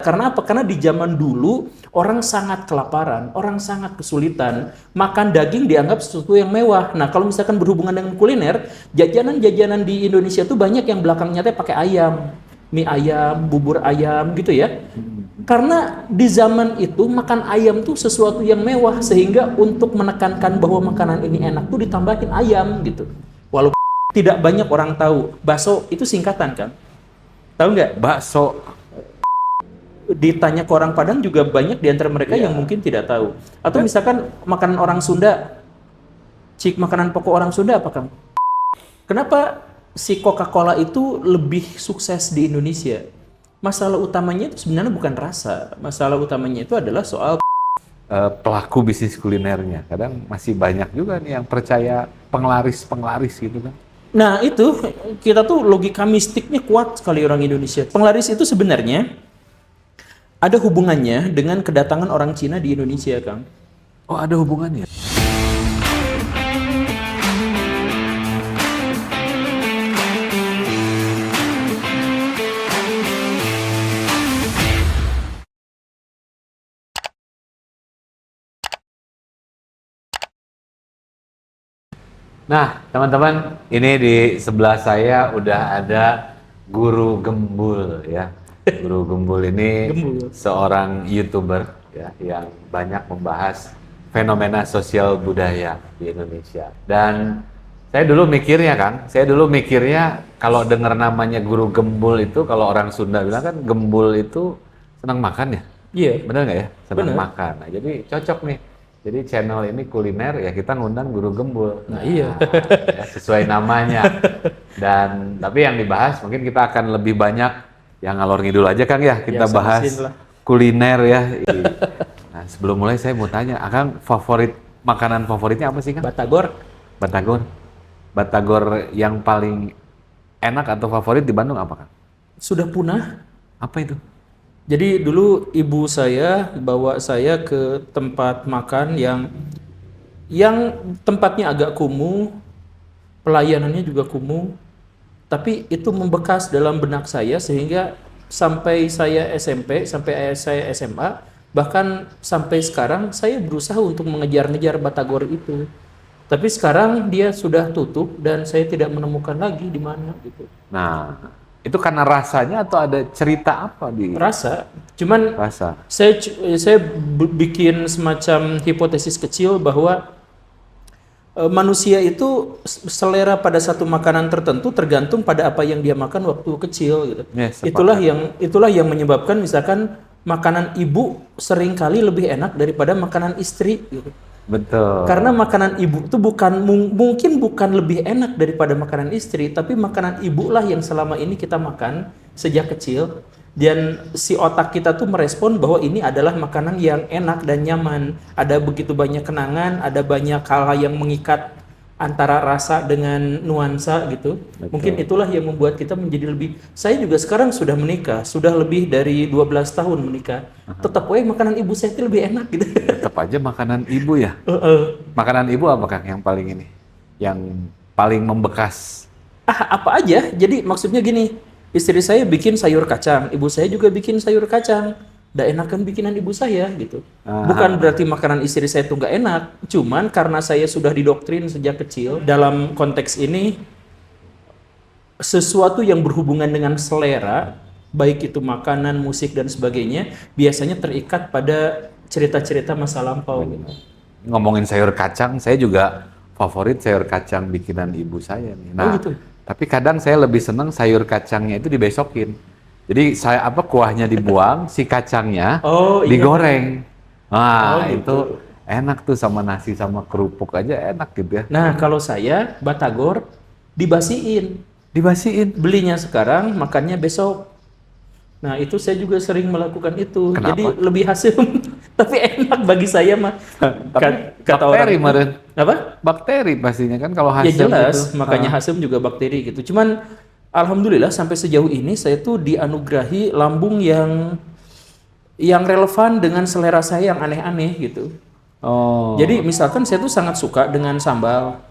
Karena apa? Karena di zaman dulu orang sangat kelaparan, orang sangat kesulitan. Makan daging dianggap sesuatu yang mewah. Nah, kalau misalkan berhubungan dengan kuliner, jajanan-jajanan di Indonesia tuh banyak yang belakangnya teh pakai ayam, mie ayam, bubur ayam gitu ya. Karena di zaman itu makan ayam tuh sesuatu yang mewah, sehingga untuk menekankan bahwa makanan ini enak tuh ditambahin ayam gitu. Walaupun tidak banyak orang tahu, bakso itu singkatan kan? Tahu nggak? Bakso. Ditanya ke orang Padang juga banyak di antara mereka yang mungkin tidak tahu. Atau misalkan makanan orang Sunda, makanan pokok orang Sunda apa Kang? Kenapa si Coca-Cola itu lebih sukses di Indonesia? Masalah utamanya itu sebenarnya bukan rasa. Masalah utamanya itu adalah soal Pelaku bisnis kulinernya. Kadang masih banyak juga nih yang percaya penglaris-penglaris gitu kan. Nah itu, kita tuh logika mistiknya kuat sekali orang Indonesia. Penglaris itu sebenarnya ada hubungannya dengan kedatangan orang Cina di Indonesia, Kang. Oh, ada hubungannya? Nah, teman-teman, ini di sebelah saya udah ada Guru Gembul ya. Guru Gembul ini seorang YouTuber ya yang banyak membahas fenomena sosial budaya di Indonesia. Dan saya dulu mikirnya kalau dengar namanya Guru Gembul itu, kalau orang Sunda bilang kan gembul itu senang makan ya. Iya. Benar nggak ya? Senang Benar. makan. Nah, jadi cocok nih. Jadi channel ini kuliner ya, kita ngundang Guru Gembul. Nah, iya. Ya, sesuai namanya. Dan tapi yang dibahas mungkin kita akan lebih banyak yang ngalor ngidul aja Kang ya. Kita Ya, bahas sama-sama lah. kuliner ya. Nah, sebelum mulai saya mau tanya, Akang makanan favoritnya apa sih Kang? Batagor. Batagor. Batagor yang paling enak atau favorit di Bandung apa Kang? Sudah punah. Apa itu? Jadi dulu ibu saya bawa saya ke tempat makan yang tempatnya agak kumuh, pelayanannya juga kumuh, tapi itu membekas dalam benak saya sehingga sampai saya SMP, sampai saya SMA, bahkan sampai sekarang saya berusaha untuk mengejar-ngejar Batagor itu. Tapi sekarang dia sudah tutup dan saya tidak menemukan lagi di mana gitu. Nah, itu karena rasanya atau ada cerita apa di Rasa, cuman rasa? saya bikin semacam hipotesis kecil bahwa manusia itu selera pada satu makanan tertentu tergantung pada apa yang dia makan waktu kecil gitu. Ya, sepakat. Itulah yang menyebabkan misalkan makanan ibu seringkali lebih enak daripada makanan istri gitu. Betul. Karena makanan ibu itu mungkin bukan lebih enak daripada makanan istri, tapi makanan ibu lah yang selama ini kita makan sejak kecil, dan si otak kita tuh merespon bahwa ini adalah makanan yang enak dan nyaman. Ada begitu banyak kenangan, ada banyak hal yang mengikat antara rasa dengan nuansa gitu. Betul. Mungkin itulah yang membuat kita menjadi lebih. Saya juga sekarang sudah menikah, sudah lebih dari 12 tahun menikah. Tetap makanan ibu saya itu lebih enak gitu. Tetap aja makanan ibu ya. Makanan ibu apa Kang yang paling ini? Yang paling membekas? Apa aja. Jadi maksudnya gini, istri saya bikin sayur kacang, ibu saya juga bikin sayur kacang. Udah enakan bikinan ibu saya gitu. Bukan berarti makanan istri saya itu nggak enak, cuman karena saya sudah didoktrin sejak kecil dalam konteks ini, sesuatu yang berhubungan dengan selera, baik itu makanan, musik dan sebagainya, biasanya terikat pada cerita-cerita masa lampau gitu. Ngomongin sayur kacang, saya juga favorit sayur kacang bikinan ibu saya nih. Nah, gitu. tapi kadang saya lebih senang sayur kacangnya itu dibesokin. Jadi kuahnya dibuang, si kacangnya digoreng. Nah, itu enak tuh sama nasi sama kerupuk aja enak gitu ya. Nah, kalau saya Batagor dibasiin. Dibasiin. Belinya sekarang, makannya besok. Nah, itu saya juga sering melakukan itu. Kenapa? Jadi lebih hasil, tapi enak bagi saya mah. Kata bakteri orang meren. apa? Bakteri pastinya kan kalau Ya hasem jelas, itu. makanya hasem juga bakteri gitu. Cuman alhamdulillah sampai sejauh ini saya tuh dianugerahi lambung yang relevan dengan selera saya yang aneh-aneh gitu. Oh. Jadi misalkan saya tuh sangat suka dengan sambal.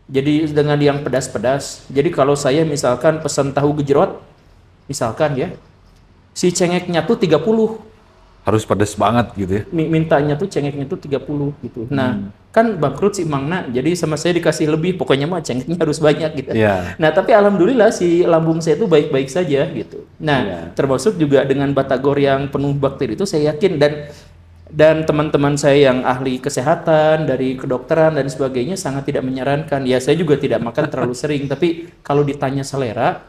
Jadi dengan yang pedas-pedas. Jadi kalau saya misalkan pesan tahu gejrot, misalkan ya, si cengeknya tuh 30. Harus pedes banget gitu ya. Mintanya tuh cengeknya tuh 30 gitu. Nah, kan bangkrut si Mangna, jadi sama saya dikasih lebih, pokoknya mah cengeknya harus banyak gitu. Iya. Nah, tapi alhamdulillah si lambung saya itu baik-baik saja gitu. Nah, termasuk juga dengan batagor yang penuh bakteri itu saya yakin, dan teman-teman saya yang ahli kesehatan dari kedokteran dan sebagainya sangat tidak menyarankan. Ya, saya juga tidak makan terlalu sering, tapi kalau ditanya selera,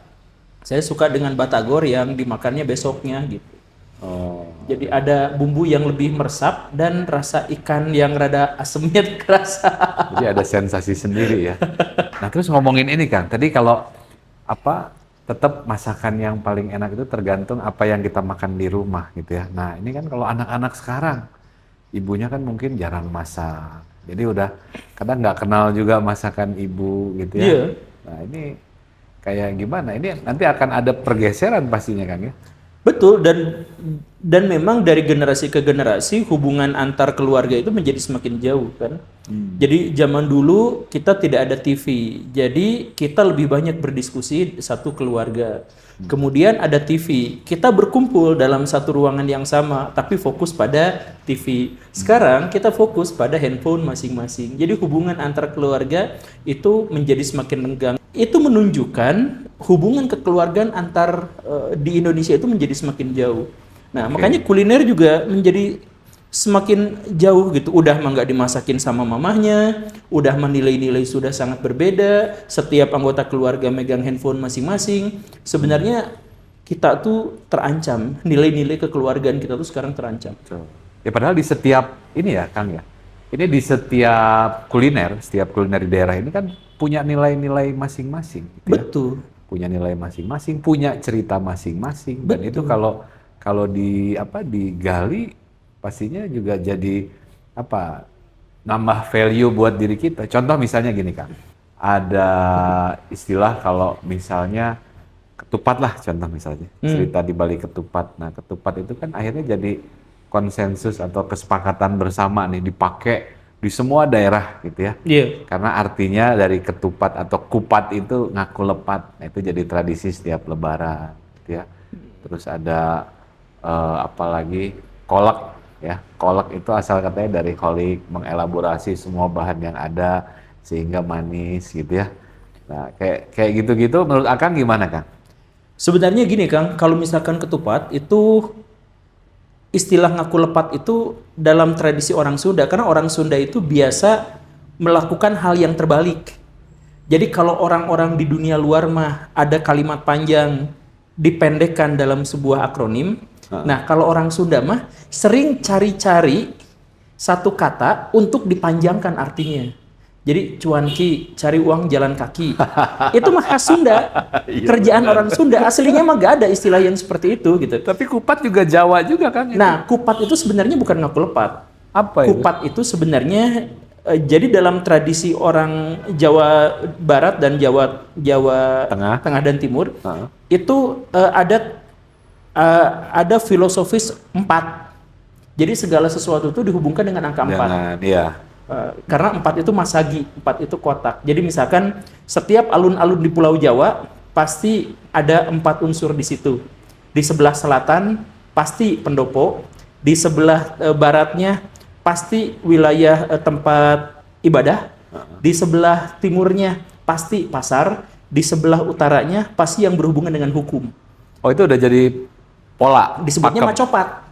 saya suka dengan batagor yang dimakannya besoknya gitu. Oh. Jadi ada bumbu yang lebih meresap dan rasa ikan yang rada asemnya kerasa. Jadi ada sensasi sendiri ya. Nah, terus ngomongin ini Kang, tadi kalau tetap masakan yang paling enak itu tergantung apa yang kita makan di rumah gitu ya. Nah, ini kan kalau anak-anak sekarang, ibunya kan mungkin jarang masak. Jadi udah kadang nggak kenal juga masakan ibu gitu ya. Iya. Nah, ini kayak gimana? Ini nanti akan ada pergeseran pastinya Kang ya. Betul, dan memang dari generasi ke generasi hubungan antar keluarga itu menjadi semakin jauh kan. Jadi zaman dulu kita tidak ada TV, jadi kita lebih banyak berdiskusi satu keluarga. Kemudian ada TV, kita berkumpul dalam satu ruangan yang sama, tapi fokus pada TV. Sekarang kita fokus pada handphone masing-masing. Jadi hubungan antar keluarga itu menjadi semakin renggang. Itu menunjukkan hubungan kekeluargaan antar di Indonesia itu menjadi semakin jauh. Nah, makanya kuliner juga menjadi semakin jauh gitu. Udah mah nggak dimasakin sama mamahnya, udah menilai-nilai sudah sangat berbeda. Setiap anggota keluarga megang handphone masing-masing. Sebenarnya kita tuh terancam, nilai-nilai kekeluargaan kita tuh sekarang terancam. Ya padahal di setiap ini ya Kang ya. Ini di setiap kuliner di daerah ini kan punya nilai-nilai masing-masing. Gitu ya. Betul. Punya nilai masing-masing, punya cerita masing-masing. Dan itu kalau digali pastinya juga jadi nambah value buat diri kita. Contoh misalnya gini Kang. Ada istilah kalau misalnya ketupat lah contoh misalnya. Cerita di balik ketupat. Nah, ketupat itu kan akhirnya jadi konsensus atau kesepakatan bersama nih dipakai di semua daerah gitu ya. Iya. Karena artinya dari ketupat atau kupat itu ngaku lepat. Nah, itu jadi tradisi setiap lebaran gitu ya. Terus ada apalagi kolak ya. Kolak itu asal katanya dari kolik, mengelaborasi semua bahan yang ada sehingga manis gitu ya. Nah, kayak gitu-gitu menurut Akang gimana, Kang? Sebenarnya gini Kang, kalau misalkan ketupat itu istilah ngaku lepat itu dalam tradisi orang Sunda, karena orang Sunda itu biasa melakukan hal yang terbalik. Jadi kalau orang-orang di dunia luar mah ada kalimat panjang dipendekkan dalam sebuah akronim. Nah, kalau orang Sunda mah sering cari-cari satu kata untuk dipanjangkan artinya. Jadi cuanki, cari uang jalan kaki. Itu mah khas Sunda. Kerjaan orang Sunda. Aslinya mah gak ada istilah yang seperti itu gitu. Tapi kupat juga Jawa juga kan? Nah, kupat itu sebenarnya bukan ngaku lepat. Apa itu? Kupat itu sebenarnya jadi dalam tradisi orang Jawa Barat dan Jawa Tengah dan Timur itu ada filosofis 4. Jadi segala sesuatu itu dihubungkan dengan angka 4. Iya. Karena 4 itu masagi, 4 itu kotak. Jadi misalkan setiap alun-alun di Pulau Jawa pasti ada 4 unsur di situ. Di sebelah selatan pasti pendopo, di sebelah baratnya pasti wilayah tempat ibadah, di sebelah timurnya pasti pasar, di sebelah utaranya pasti yang berhubungan dengan hukum. Oh, itu udah jadi pola. Disebutnya macopat.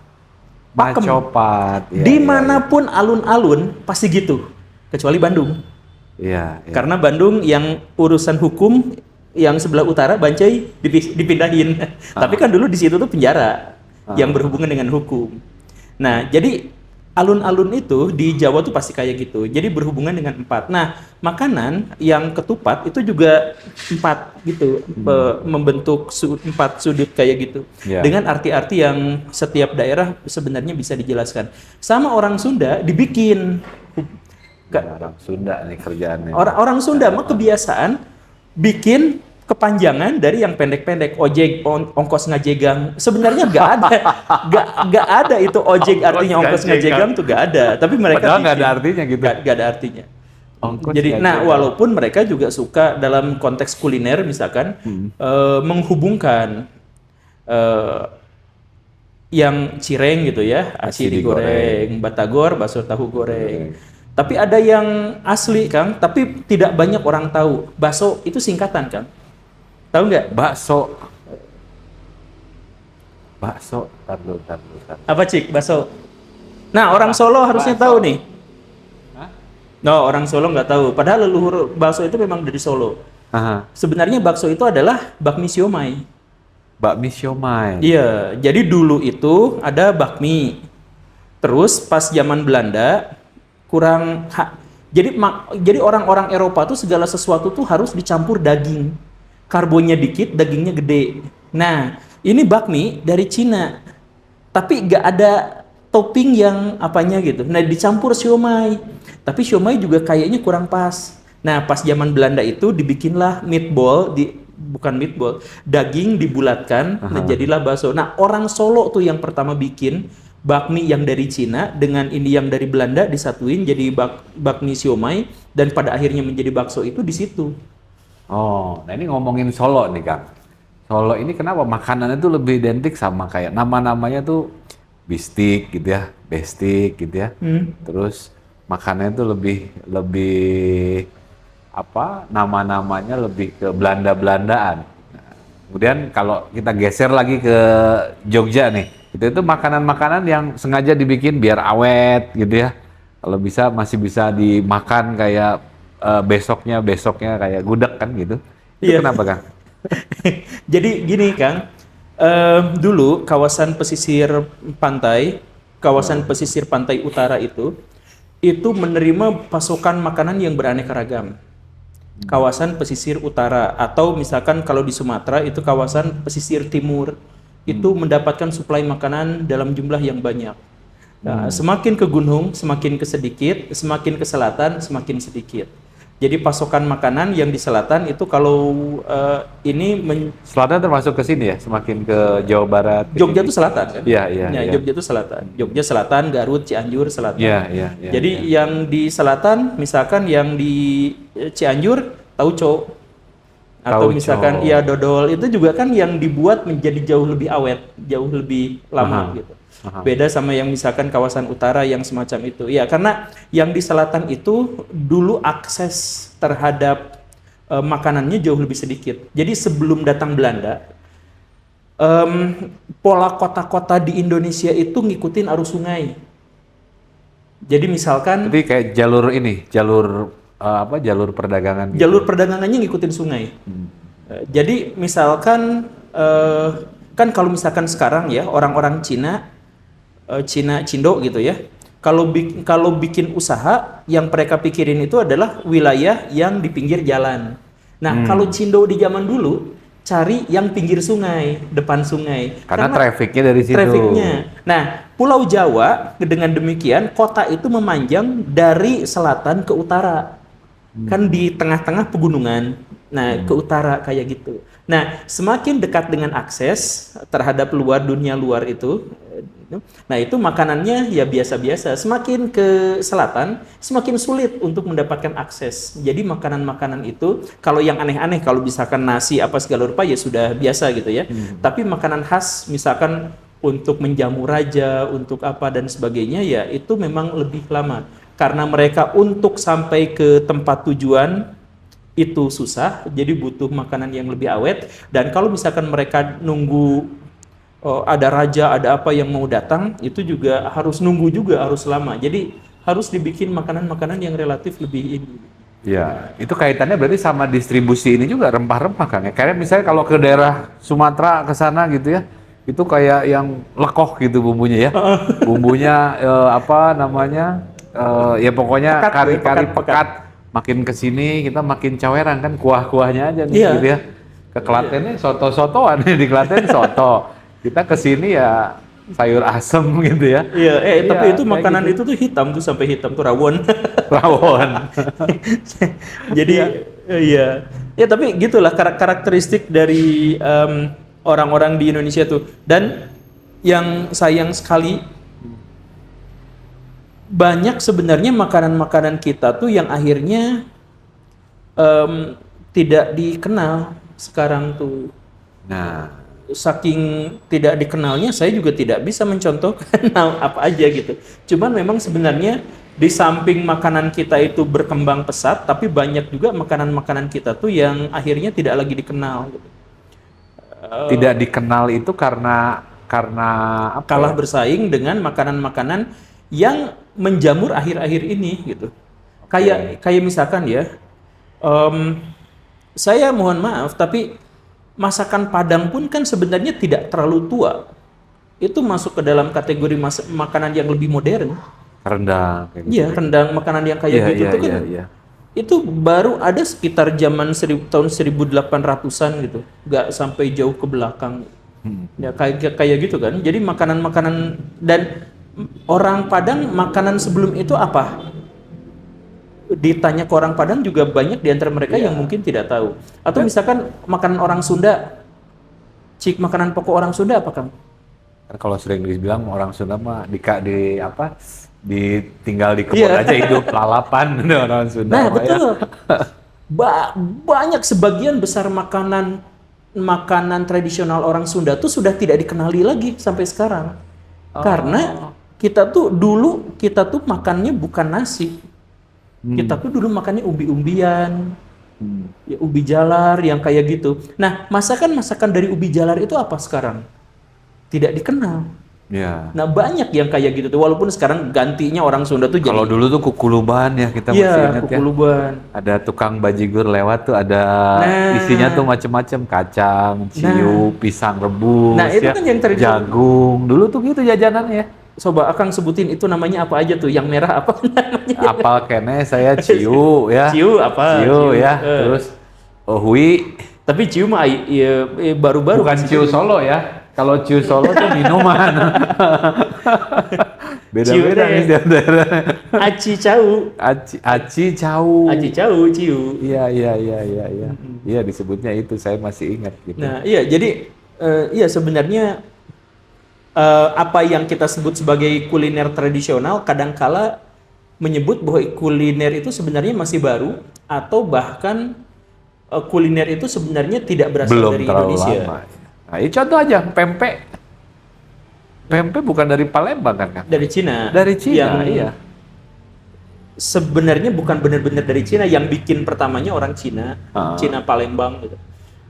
Macopat. Ya, dimanapun alun-alun pasti gitu, kecuali Bandung. Iya. Karena Bandung yang urusan hukum yang sebelah utara Bancai dipindahin. Tapi kan dulu di situ tuh penjara yang berhubungan dengan hukum. Nah, jadi alun-alun itu di Jawa tuh pasti kayak gitu. Jadi berhubungan dengan 4. Nah, makanan yang ketupat itu juga 4 gitu, membentuk 4 sudut kayak gitu. Dengan arti-arti yang setiap daerah sebenarnya bisa dijelaskan. Sama orang Sunda dibikin. Orang Sunda nih kerjaannya. Orang Sunda mah kebiasaan bikin kepanjangan dari yang pendek-pendek, ojek, ongkos ngajegang. Sebenarnya nggak ada, nggak ada itu ojek artinya ongkos ngajegang tuh nggak ada. Tapi mereka padahal nggak ada artinya gitu. Nggak ada artinya. Ongkos jadi, nah walaupun mereka juga suka dalam konteks kuliner misalkan menghubungkan yang cireng gitu ya, aci digoreng, batagor, bakso tahu goreng. Tapi ada yang asli, Kang, tapi tidak banyak orang tahu. Bakso itu singkatan, Kang. Tahu nggak? Bakso. Tar dulu. Apa, Cik? Bakso. Nah, orang Solo harusnya tahu nih. Hah? No, orang Solo nggak tahu. Padahal leluhur bakso itu memang dari Solo. Aha. Sebenarnya bakso itu adalah bakmi siomay. Bakmi siomay. Iya, jadi dulu itu ada bakmi. Terus pas zaman Belanda jadi orang-orang Eropa tuh segala sesuatu tuh harus dicampur daging. Karbonnya dikit, dagingnya gede. Nah, ini bakmi dari Cina. Tapi nggak ada topping yang apanya gitu. Nah, dicampur siomay. Tapi siomay juga kayaknya kurang pas. Nah, pas zaman Belanda itu dibikinlah bukan meatball, daging dibulatkan, nah jadilah bakso. Nah, orang Solo tuh yang pertama bikin bakmi yang dari Cina dengan ini yang dari Belanda disatuin jadi bakmi siomay dan pada akhirnya menjadi bakso itu di situ. Oh, nah ini ngomongin Solo nih, Kang. Solo ini kenapa makanannya tuh lebih identik sama kayak nama-namanya tuh bistik gitu ya, bestik gitu ya. Terus makanannya tuh lebih apa? Nama-namanya lebih ke Belanda-Belandaan. Nah, kemudian kalau kita geser lagi ke Jogja nih, itu makanan-makanan yang sengaja dibikin biar awet gitu ya. Kalau bisa masih bisa dimakan kayak besoknya kayak gudeg kan gitu. Itu kenapa, Kang? Jadi gini, Kang, dulu kawasan pesisir pantai utara itu menerima pasokan makanan yang beraneka ragam. Kawasan pesisir utara atau misalkan kalau di Sumatera itu kawasan pesisir timur itu mendapatkan suplai makanan dalam jumlah yang banyak. Nah, semakin ke gunung, semakin ke sedikit, semakin ke selatan, semakin sedikit. Jadi pasokan makanan yang di selatan itu kalau Selatan termasuk ke sini ya, semakin ke Jawa Barat. Jogja itu selatan kan? Iya. Jogja itu selatan. Jogja selatan, Garut, Cianjur selatan. Iya. Jadi yang di selatan, misalkan yang di Cianjur, tauco. Atau misalkan dodol, itu juga kan yang dibuat menjadi jauh lebih awet, jauh lebih lama gitu. Beda sama yang misalkan kawasan utara yang semacam itu. Ya, karena yang di selatan itu dulu akses terhadap makanannya jauh lebih sedikit. Jadi sebelum datang Belanda, pola kota-kota di Indonesia itu ngikutin arus sungai. Jadi misalkan kayak jalur perdagangan gitu. Jalur perdagangannya ngikutin sungai. Jadi misalkan kan kalau misalkan sekarang ya orang-orang Cindo gitu ya. Kalau bikin usaha yang mereka pikirin itu adalah wilayah yang di pinggir jalan. Nah, kalau Cindo di zaman dulu cari yang pinggir sungai, depan sungai. Karena trafficnya dari situ. Trafficnya. Nah, Pulau Jawa dengan demikian kota itu memanjang dari selatan ke utara. Kan di tengah-tengah pegunungan. Nah, ke utara kayak gitu. Nah, semakin dekat dengan akses terhadap dunia luar itu, nah itu makanannya ya biasa-biasa. Semakin ke selatan, semakin sulit untuk mendapatkan akses. Jadi makanan-makanan itu, kalau yang aneh-aneh, kalau misalkan nasi apa segala rupa ya sudah biasa gitu ya. Tapi makanan khas, misalkan untuk menjamu raja, untuk apa dan sebagainya, ya itu memang lebih lama. Karena mereka untuk sampai ke tempat tujuan itu susah, jadi butuh makanan yang lebih awet. Dan kalau misalkan mereka nunggu ada raja, ada apa yang mau datang, itu juga harus nunggu juga, harus lama. Jadi harus dibikin makanan-makanan yang relatif lebih ini. Ya, itu kaitannya berarti sama distribusi ini juga rempah-rempah, Kang. Kayak misalnya kalau ke daerah Sumatera ke sana gitu ya, itu kayak yang lekoh gitu bumbunya ya. Bumbunya ya pokoknya kari-kari pekat. Makin kesini kita makin cawerang kan, kuah-kuahnya aja nih gitu ya. Ke Klatennya soto-sotoan, di Klaten soto. Kita kesini ya sayur asem gitu ya. Iya, tapi itu makanan gitu. itu tuh hitam tuh, sampai hitam tuh rawon. Rawon. Jadi iya. Ya tapi gitulah karakteristik dari orang-orang di Indonesia tuh. Dan yang sayang sekali, banyak sebenarnya makanan-makanan kita tuh yang akhirnya tidak dikenal sekarang tuh. Nah, saking tidak dikenalnya, saya juga tidak bisa mencontohkan apa aja gitu. Cuman memang sebenarnya di samping makanan kita itu berkembang pesat, tapi banyak juga makanan-makanan kita tuh yang akhirnya tidak lagi dikenal. Gitu. Tidak dikenal itu karena apa? Kalah Ya? bersaing dengan makanan-makanan yang menjamur akhir-akhir ini gitu. Kayak misalkan ya, saya mohon maaf, tapi masakan Padang pun kan sebenarnya tidak terlalu tua. Itu masuk ke dalam kategori makanan yang lebih modern. Rendang kayak gitu. Iya, rendang makanan yang kayak gitu tuh kan. Itu baru ada sekitar zaman tahun 1800-an gitu. Nggak sampai jauh ke belakang. Ya kayak gitu kan. Jadi makanan-makanan dan orang Padang makanan sebelum itu apa? Ditanya ke orang Padang juga banyak di antara mereka yang mungkin tidak tahu. Atau misalkan makanan orang Sunda, makanan pokok orang Sunda apa Kang? Kalau sering dibilang orang Sunda mah ditinggal di kebun aja hidup lalapan orang Sunda. Nah betul. Banyak sebagian besar makanan tradisional orang Sunda tuh sudah tidak dikenali lagi sampai sekarang. Karena kita tuh makannya bukan nasi. Kita tuh dulu makannya umbi-umbian, ya, ubi jalar yang kayak gitu. Nah, masakan dari ubi jalar itu apa sekarang? Tidak dikenal. Ya. Nah, banyak yang kayak gitu tuh. Walaupun sekarang gantinya orang Sunda tuh jadi. Kalau dulu tuh kukuluban ya kita masih ingat kukuluban. Ada tukang bajigur lewat tuh ada isinya tuh macem-macem kacang, ciu, pisang rebus, nah, itu kan yang jagung. Dulu tuh gitu jajanannya. Coba Akang sebutin itu namanya apa aja tuh? Yang merah apa namanya? Apal kene saya ciu ya. Ciu apa? Ciu ya. Terus hui. Tapi ciu mah baru-baru. Bukan ciu Solo ya. Kalau ciu Solo tuh minuman. Beda-beda nih daerah. Aci cau. Aci cau. Aci cau, ciu. Iya. Iya disebutnya itu saya masih ingat gitu. Nah, iya jadi sebenarnya apa yang kita sebut sebagai kuliner tradisional kadangkala menyebut bahwa kuliner itu sebenarnya masih baru atau bahkan kuliner itu sebenarnya tidak berasal dari Indonesia. Lama. Nah, ini contoh aja pempek. Pempek bukan dari Palembang kan? Dari Cina. Dari Cina, iya. Sebenarnya bukan benar-benar dari Cina, yang bikin pertamanya orang Cina, Cina Palembang gitu.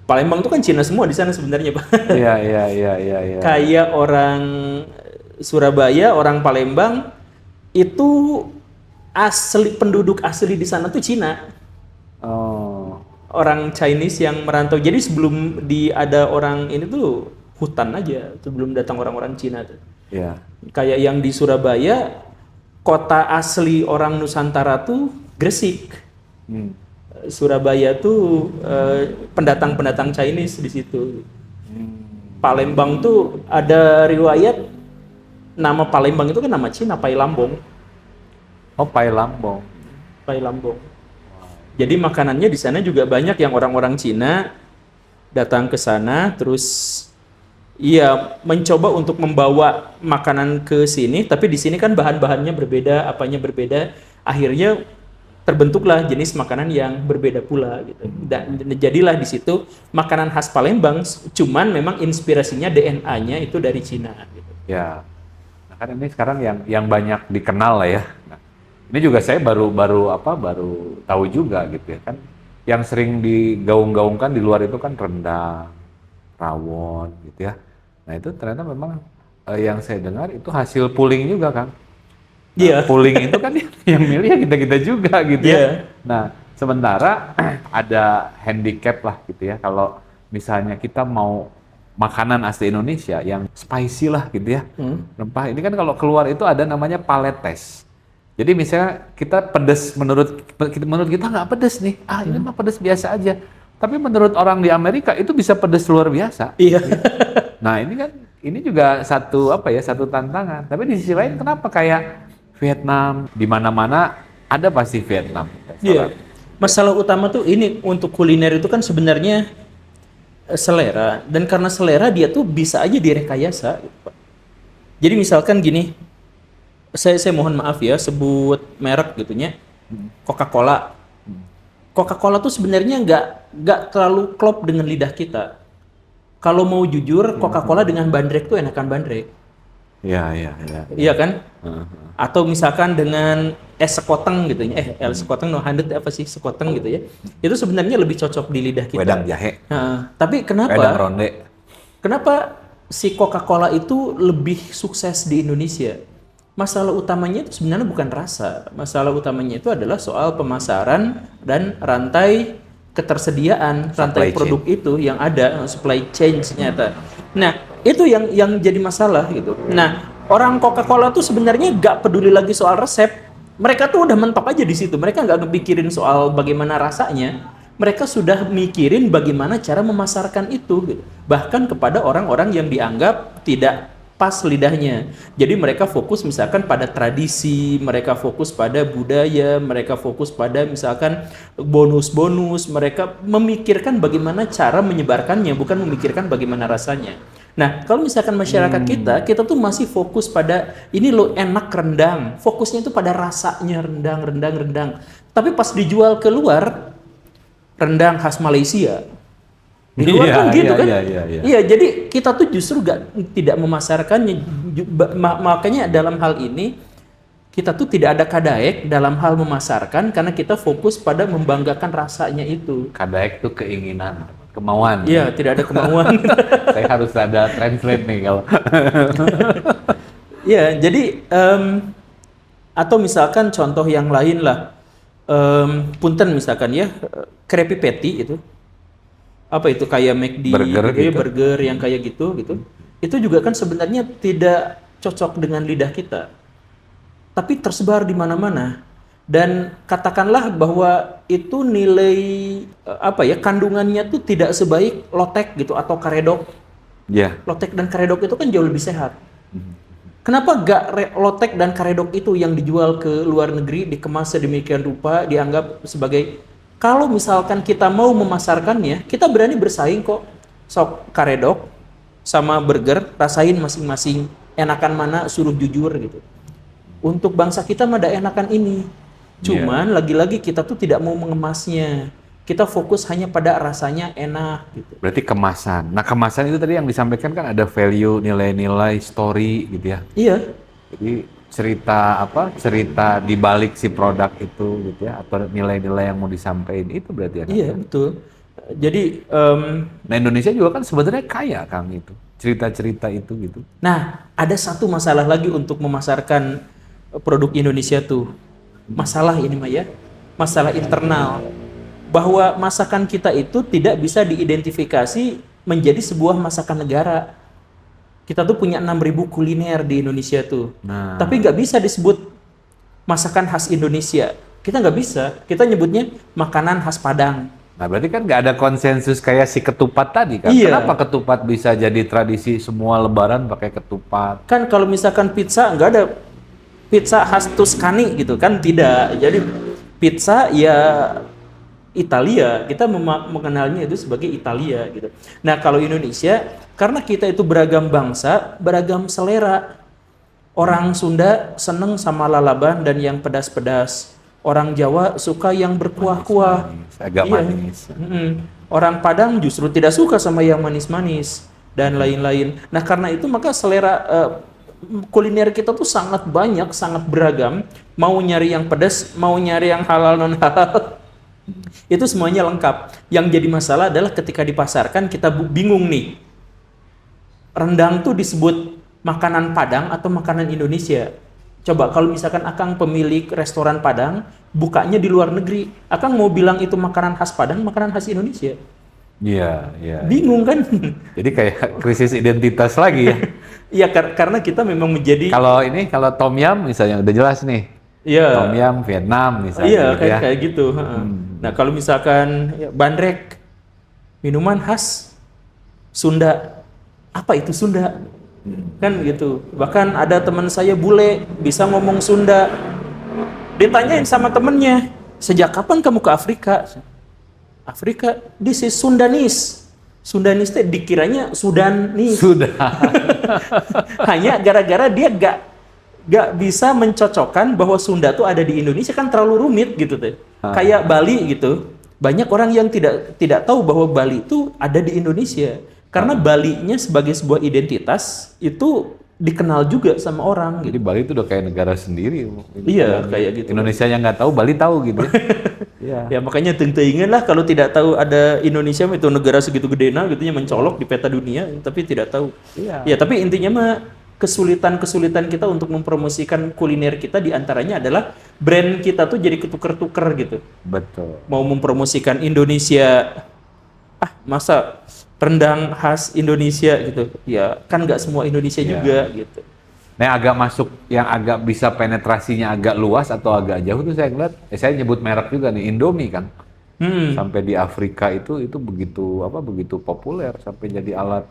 Palembang itu kan Cina semua di sana sebenarnya, Pak. Iya. Kayak orang Surabaya, orang Palembang itu penduduk asli di sana tuh Cina. Oh. Orang Chinese yang merantau. Jadi sebelum ada orang ini tuh hutan aja sebelum datang orang-orang Cina tuh. Iya. Kayak yang di Surabaya, kota asli orang Nusantara tuh Gresik. Surabaya tuh pendatang-pendatang Chinese di situ. Palembang tuh ada riwayat nama Palembang itu kan nama Cina, Pai Lambong. Oh, Pai Lambong. Pai Lambong. Jadi makanannya di sana juga banyak yang orang-orang Cina datang ke sana terus mencoba untuk membawa makanan ke sini, tapi di sini kan bahan-bahannya berbeda, apanya berbeda, akhirnya terbentuklah jenis makanan yang berbeda pula gitu. Dan jadilah di situ makanan khas Palembang, cuman memang inspirasinya DNA-nya itu dari Cina gitu. Ya. Nah, kan ini sekarang yang banyak dikenal lah ya. Nah, ini juga saya baru tahu juga gitu ya kan. Yang sering digaung-gaungkan di luar itu kan rendang, rawon gitu ya. Nah, itu ternyata memang yang saya dengar itu hasil pooling juga kan. Nah, pooling itu kan yang milih ya kita juga gitu ya. Nah, sementara ada handicap lah gitu ya. Kalau misalnya kita mau makanan asli Indonesia yang spicy lah gitu ya. Rempah ini kan kalau keluar itu ada namanya palate test. Jadi misalnya kita pedes menurut kita nggak pedes nih. Ini mah pedes biasa aja. Tapi menurut orang di Amerika itu bisa pedes luar biasa. Iya. Nah, ini juga satu tantangan. Tapi di sisi lain kenapa kayak Vietnam, di mana-mana ada pasti Vietnam. Iya. Masalah utama tuh ini untuk kuliner itu kan sebenarnya selera, dan karena selera dia tuh bisa aja direkayasa. Jadi misalkan gini, saya mohon maaf ya sebut merek gitunya, Coca-Cola. Coca-Cola tuh sebenarnya nggak terlalu klop dengan lidah kita. Kalau mau jujur, Coca-Cola dengan bandrek tuh enakan bandrek. Iya. Iya kan? Atau misalkan dengan es sekoteng gitu ya. Es sekoteng no handed apa sih sekoteng gitu ya. Itu sebenarnya lebih cocok di lidah kita. Wedang jahe. Tapi Wedang kenapa? ronde. Kenapa si Coca-Cola itu lebih sukses di Indonesia? Masalah utamanya itu sebenarnya bukan rasa. Masalah utamanya itu adalah soal pemasaran dan rantai ketersediaan, rantai produk itu yang ada, supply chain ternyata. Nah, itu yang jadi masalah gitu. Nah, orang Coca-Cola tuh sebenarnya nggak peduli lagi soal resep. Mereka tuh udah mentok aja di situ. Mereka nggak mikirin soal bagaimana rasanya. Mereka sudah mikirin bagaimana cara memasarkan itu, gitu. Bahkan kepada orang-orang yang dianggap tidak pas lidahnya. Jadi mereka fokus misalkan pada tradisi, mereka fokus pada budaya, mereka fokus pada misalkan bonus-bonus, mereka memikirkan bagaimana cara menyebarkannya, bukan memikirkan bagaimana rasanya. Nah, kalau misalkan masyarakat kita tuh masih fokus pada ini loh enak rendang, fokusnya itu pada rasanya rendang. Tapi pas dijual keluar, rendang khas Malaysia. Di luar kan gitu kan? Iya, jadi kita tuh justru tidak memasarkannya. Makanya dalam hal ini kita tuh tidak ada kadaek dalam hal memasarkan karena kita fokus pada membanggakan rasanya itu. Kadaek tuh keinginan, kemauan. Iya, tidak ada kemauan. Saya harus ada translate nih kalau. Iya, jadi atau misalkan contoh yang lain lah. Punten misalkan ya, Krabby Patty itu. Apa itu kayak McD, burger yang kayak gitu. Itu juga kan sebenarnya tidak cocok dengan lidah kita. Tapi tersebar di mana-mana. Dan katakanlah bahwa itu nilai kandungannya tuh tidak sebaik lotek gitu atau karedok. Lotek dan karedok itu kan jauh lebih sehat. Kenapa gak lotek dan karedok itu yang dijual ke luar negeri, dikemas sedemikian rupa, dianggap sebagai, kalau misalkan kita mau memasarkannya, kita berani bersaing kok. Sok karedok sama burger, rasain masing-masing, enakan mana, suruh jujur gitu. Untuk bangsa kita mah ada enakan ini. Cuman lagi-lagi kita tuh tidak mau mengemasnya. Kita fokus hanya pada rasanya enak gitu. Berarti kemasan. Nah, kemasan itu tadi yang disampaikan kan ada value, nilai-nilai, story gitu ya. Iya. Jadi cerita di balik si produk itu gitu ya, atau nilai-nilai yang mau disampaikan itu berarti ya. Iya, betul. Jadi nah, Indonesia juga kan sebenarnya kaya Kang itu. Cerita-cerita itu gitu. Nah, ada satu masalah lagi untuk memasarkan produk Indonesia tuh. Masalah ini mah ya. Masalah internal. Bahwa masakan kita itu tidak bisa diidentifikasi menjadi sebuah masakan negara. Kita tuh punya 6.000 kuliner di Indonesia tuh. Tapi nggak bisa disebut masakan khas Indonesia. Kita nggak bisa. Kita nyebutnya makanan khas Padang. Nah, berarti kan nggak ada konsensus kayak si ketupat tadi kan? Iya. Kenapa ketupat bisa jadi tradisi semua lebaran pakai ketupat? Kan kalau misalkan pizza, nggak ada pizza khas Tuscany gitu kan? Tidak. Jadi pizza ya Italia, kita mengenalnya itu sebagai Italia gitu. Nah, kalau Indonesia, karena kita itu beragam bangsa, beragam selera. Orang Sunda seneng sama lalaban dan yang pedas-pedas. Orang Jawa suka yang berkuah-kuah. Agak manis. Orang Padang justru tidak suka sama yang manis-manis dan lain-lain. Nah, karena itu maka selera kuliner kita tuh sangat banyak, sangat beragam. Mau nyari yang pedas, mau nyari yang halal non-halal. Itu semuanya lengkap. Yang jadi masalah adalah ketika dipasarkan kita bingung nih. Rendang tuh disebut makanan Padang atau makanan Indonesia. Coba kalau misalkan Akang pemilik restoran Padang, bukanya di luar negeri, Akang mau bilang itu makanan khas Padang, makanan khas Indonesia. Iya. Bingung kan? Jadi kayak krisis identitas lagi ya. Iya, karena kita memang menjadi... Kalau Tom Yum misalnya udah jelas nih. Iya. Tom Yum Vietnam misalnya. Iya, gitu ya. kayak gitu. Nah, kalau misalkan bandrek, minuman khas Sunda. Apa itu Sunda? Kan gitu. Bahkan ada teman saya bule, bisa ngomong Sunda. Ditanyain sama temennya, sejak kapan kamu ke Afrika? Afrika, this is Sundanese. Sundanese itu dikiranya Sudanis. Sudah. Hanya gara-gara dia gak bisa mencocokkan bahwa Sunda tuh ada di Indonesia, kan terlalu rumit gitu tuh. Kayak Bali gitu. Banyak orang yang tidak tahu bahwa Bali itu ada di Indonesia. Karena Balinya sebagai sebuah identitas itu dikenal juga sama orang Jadi gitu. Bali itu udah kayak negara sendiri. Iya, kayak gitu. Indonesia yang nggak tahu, Bali tahu gitu. Iya. Ya makanya teuing-teuingan lah kalau tidak tahu ada Indonesia itu negara segitu gedena gitu ya, mencolok di peta dunia tapi tidak tahu. Iya. Ya tapi intinya mah kesulitan-kesulitan kita untuk mempromosikan kuliner kita diantaranya adalah brand kita tuh jadi ketuker-tuker gitu. Betul. Mau mempromosikan Indonesia, masa rendang khas Indonesia gitu. Ya kan nggak semua Indonesia Iya. juga gitu. Nah, agak masuk yang agak bisa penetrasinya agak luas atau agak jauh tuh saya ngeliat, saya nyebut merek juga nih, Indomie kan. Sampai di Afrika itu begitu populer sampai jadi alat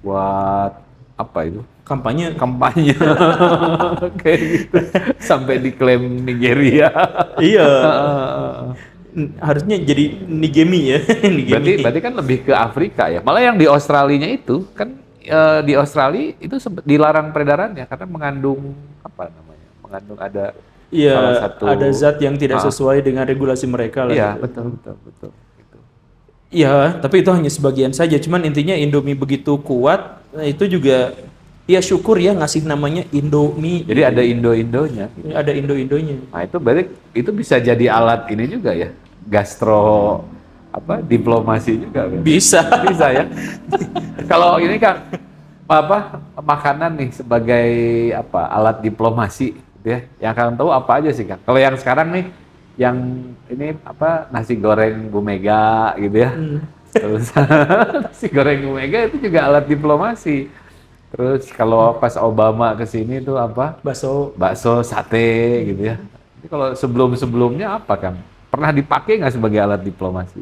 buat apa itu? Kampanye. Kampanye. Kayak gitu. Sampai diklaim Nigeria. Iya. Harusnya jadi Nigemi ya. Nigemi. Berarti kan lebih ke Afrika ya. Malah yang di Australinya itu kan di Australia itu dilarang peredarannya karena mengandung apa namanya? Mengandung ada Iya, salah satu ada zat yang tidak sesuai dengan regulasi mereka lah. Iya, gitu. betul. Gitu. Iya, tapi itu hanya sebagian saja. Cuman intinya Indomie begitu kuat, itu juga ya syukur ya ngasih namanya Indomie. Jadi ada Indo-Indonya. Gitu. Ada Indo-Indonya. Nah, itu berarti itu bisa jadi alat ini juga ya. Gastro diplomasi juga kan? Bisa. Bisa ya. Kalau ini kan makanan nih sebagai alat diplomasi gitu ya. Yang kalian tahu apa aja sih, Kang? Kalau yang sekarang nih yang ini nasi goreng Bu Mega gitu ya. Terus nasi goreng Bu Mega itu juga alat diplomasi. Terus kalau pas Obama ke sini itu bakso sate gitu ya. Jadi kalau sebelum-sebelumnya apa, Kang? Pernah dipakai nggak sebagai alat diplomasi?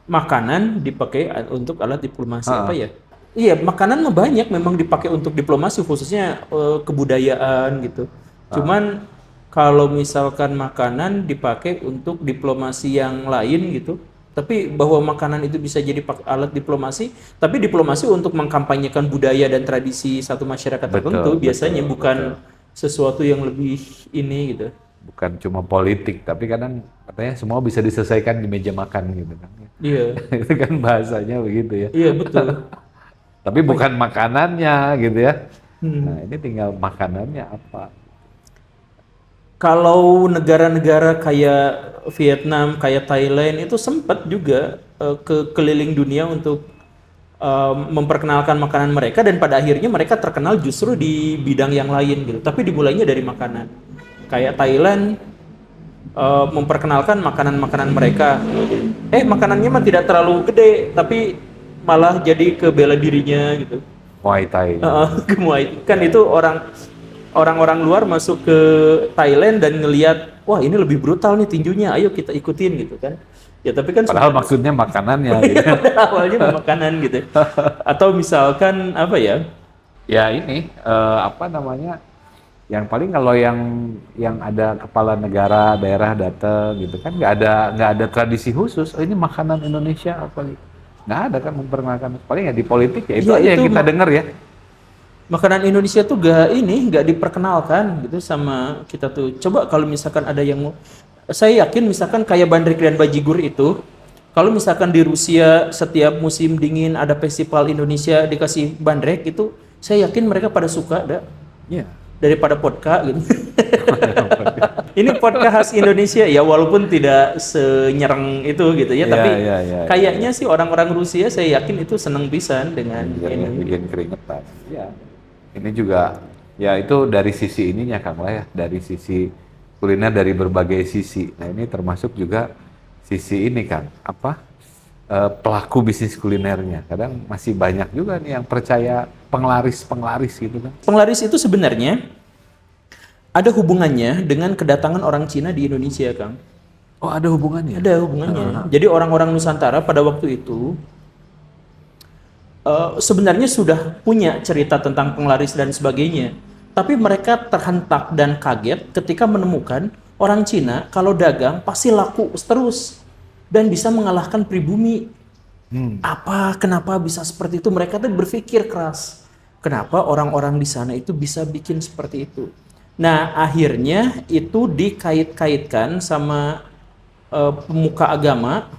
Makanan dipakai untuk alat diplomasi apa ya? Iya, makanan mah banyak memang dipakai untuk diplomasi, khususnya kebudayaan gitu. Cuman kalau misalkan makanan dipakai untuk diplomasi yang lain gitu, tapi bahwa makanan itu bisa jadi alat diplomasi, tapi diplomasi untuk mengkampanyekan budaya dan tradisi satu masyarakat tertentu biasanya bukan sesuatu yang lebih ini gitu. Bukan cuma politik, tapi kadang katanya semua bisa diselesaikan di meja makan gitu kan. Iya. Itu kan bahasanya begitu ya. Iya, betul. Tapi bukan makanannya gitu ya. Nah, ini tinggal makanannya apa. Kalau negara-negara kayak Vietnam, kayak Thailand itu sempat juga ke keliling dunia untuk memperkenalkan makanan mereka, dan pada akhirnya mereka terkenal justru di bidang yang lain gitu. Tapi dimulainya dari makanan. Kayak Thailand memperkenalkan makanan-makanan mereka. Makanannya mah tidak terlalu gede, tapi malah jadi ke bela dirinya gitu. Muay Thai. Ke Muay. Kan itu orang-orang luar masuk ke Thailand dan ngelihat, wah ini lebih brutal nih tinjunya, ayo kita ikutin gitu kan. Ya tapi kan Padahal maksudnya makanannya gitu. awalnya makanan gitu. Atau misalkan apa ya? Ya ini yang paling kalau yang ada kepala negara daerah datang gitu kan nggak ada tradisi khusus. Oh, ini makanan Indonesia apa gitu. Nggak ada kan memperkenalkan. Paling ya di politik ya itu aja yang kita dengar ya. Makanan Indonesia tuh nggak diperkenalkan gitu sama kita tuh. Coba kalau misalkan ada yang saya yakin misalkan kayak bandrek dan bajigur itu, kalau misalkan di Rusia setiap musim dingin ada festival Indonesia dikasih bandrek itu, saya yakin mereka pada suka Iya. daripada vodka gitu. Ini vodka khas Indonesia ya, walaupun tidak senyereng itu gitu ya, tapi kayaknya sih orang-orang Rusia saya yakin itu seneng pisan dengan ini. Bikin keringetan. Ya. Ini juga ya itu dari sisi ininya Kang lah ya, dari sisi kuliner dari berbagai sisi. Nah, ini termasuk juga sisi ini Kang, pelaku bisnis kulinernya. Kadang masih banyak juga nih yang percaya penglaris gitu kan. Penglaris itu sebenarnya ada hubungannya dengan kedatangan orang Cina di Indonesia, Kang. Oh, ada hubungannya? Ada hubungannya. Jadi orang-orang Nusantara pada waktu itu sebenarnya sudah punya cerita tentang penglaris dan sebagainya. Tapi mereka terhentak dan kaget ketika menemukan orang Cina kalau dagang pasti laku terus dan bisa mengalahkan pribumi. Kenapa bisa seperti itu? Mereka tuh berpikir keras. Kenapa orang-orang di sana itu bisa bikin seperti itu? Nah, akhirnya itu dikait-kaitkan sama pemuka agama